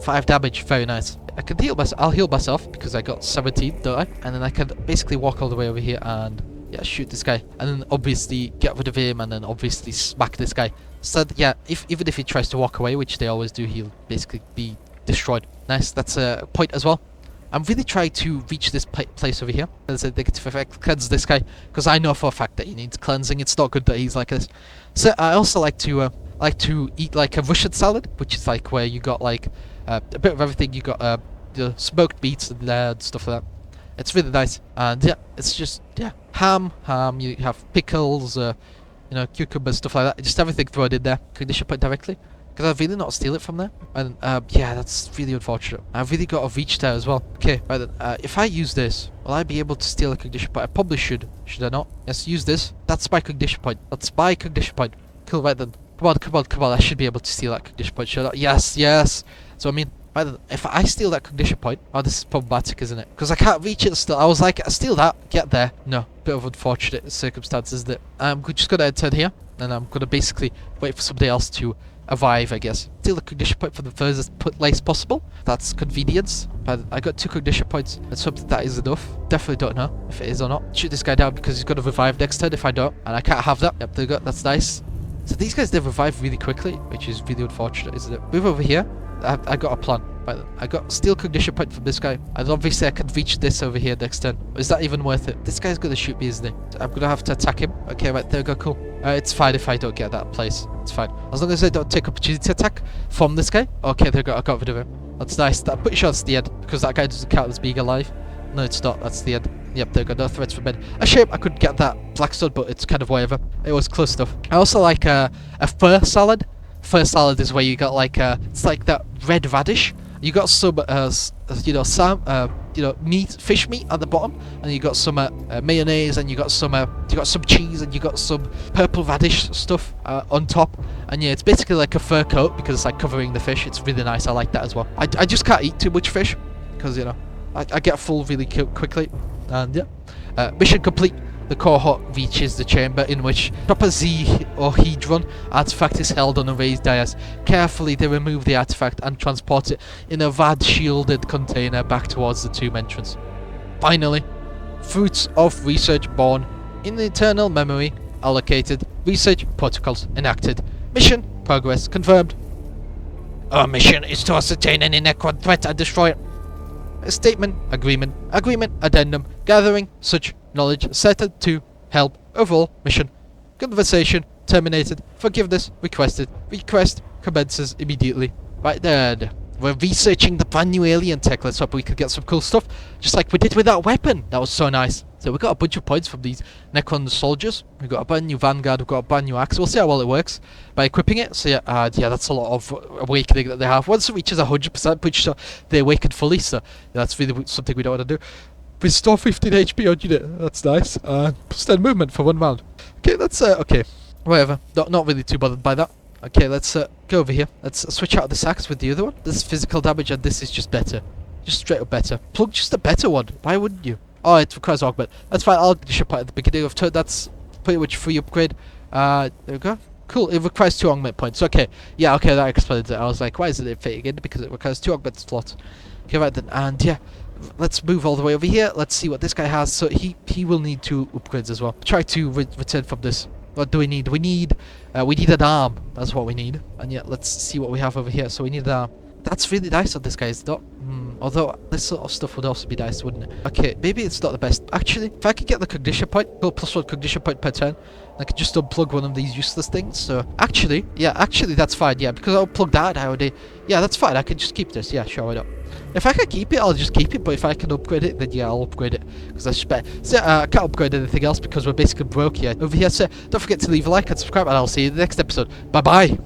S1: 5 damage, very nice. I can heal myself. I'll heal myself because I got 17, don't I? And then I can basically walk all the way over here and yeah, shoot this guy, and then obviously get rid of him, and then obviously smack this guy. So yeah, even if he tries to walk away, which they always do, he'll basically be destroyed. Nice, that's a point as well. I'm really trying to reach this place over here. There's a negative effect. Cleanse this guy, because I know for a fact that he needs cleansing. It's not good that he's like this. So I also like to eat like a Russian salad, which is like where you got like a bit of everything. You got smoked meats and stuff like that. It's really nice, and yeah, it's just ham. You have pickles, cucumbers, stuff like that. Just everything thrown in there. Condition point directly. Could I really not steal it from there? And yeah, that's really unfortunate. I've really got to reach there as well. Okay, right then. If I use this, will I be able to steal a cognition point? I probably should. Should I not? Yes, use this. That's my cognition point. That's my cognition point. Cool, right then. Come on. I should be able to steal that cognition point. Should I? Yes. So I mean, right then, if I steal that cognition point, this is problematic, isn't it? Because I can't reach it still. I was like, I steal that, get there. No, bit of unfortunate circumstances, isn't it? I'm just gonna turn here, and I'm gonna basically wait for somebody else to arrive, I guess. Steal the cognition point from the furthest place possible. That's convenience. But I got 2 cognition points. Let's hope that is enough. Definitely don't know if it is or not. Shoot this guy down because he's going to revive next turn if I don't. And I can't have that. Yep, there we go. That's nice. So these guys, they revive really quickly, which is really unfortunate, isn't it? Move over here. I got a plan. Right, I got steal cognition point from this guy. And obviously I can reach this over here next turn. Is that even worth it? This guy's gonna shoot me, isn't he? I'm gonna have to attack him. Okay, right, there we go, cool. It's fine if I don't get that place. It's fine. As long as I don't take opportunity attack from this guy. Okay, there we go, I got rid of him. That's nice. I'm pretty sure it's the end, because that guy doesn't count as being alive. No, it's not. That's the end. Yep, there we go. No threats from men. A shame I couldn't get that Blackstone, but it's kind of whatever. It was close enough. I also like a fur salad. Fur salad is where you got like it's like that red radish. You got some meat, fish meat at the bottom, and you got some mayonnaise, and you got some cheese, and you got some purple radish stuff on top. And yeah, it's basically like a fur coat because it's like covering the fish. It's really nice. I like that as well. I just can't eat too much fish because I get full really quickly. And yeah, mission complete. The cohort reaches the chamber in which Proper Z or Hedron artifact is held on a raised dais. Carefully they remove the artifact and transport it in a VAD shielded container back towards the tomb entrance. Finally, fruits of research born in the eternal memory allocated. Research protocols enacted. Mission progress confirmed. Our mission is to ascertain any Necron threat and destroy it. A statement, agreement, addendum, gathering such knowledge set to help overall mission. Conversation terminated. Forgiveness requested. Request commences immediately. Right then. We're researching the brand new alien tech. Let's hope we can get some cool stuff. Just like we did with that weapon. That was so nice. So we got a bunch of points from these Necron soldiers. We got a brand new Vanguard. We've got a brand new axe. We'll see how well it works by equipping it. So yeah, that's a lot of awakening that they have. Once it reaches 100%, pretty sure they awaken fully. So that's really something we don't want to do. Restore 15 HP on unit. That's nice. Plus 10 movement for 1 round. Okay, that's okay. Whatever. Not really too bothered by that. Okay, let's go over here. Let's switch out this axe with the other one. This is physical damage and this is just better. Just straight up better. Plug just a better one. Why wouldn't you? Oh, it requires augment. That's fine. I'll ship at the beginning of turn. That's pretty much free upgrade. There we go. Cool. It requires 2 augment points. Okay. Yeah, okay, that explains it. I was like, why isn't it fitting in? Because it requires 2 augment slots. Okay, right then. And yeah, let's move all the way over here. Let's see what this guy has. So he will need 2 upgrades as well. Try to return from this. What do we need? We need an arm. That's what we need. And yeah, let's see what we have over here. So we need an arm. That's really nice on this guy, is it not? Although this sort of stuff would also be nice, wouldn't it? Okay, maybe it's not the best. Actually, if I could get the cognition point, go +1 cognition point per turn, I could just unplug one of these useless things. So actually, that's fine. Yeah, because I'll plug that nowadays. Yeah, that's fine. I can just keep this. Yeah, sure, why not? If I can keep it, I'll just keep it. But if I can upgrade it, then yeah, I'll upgrade it because that's better. So I can't upgrade anything else because we're basically broke here. Over here, so don't forget to leave a like and subscribe, and I'll see you in the next episode. Bye bye.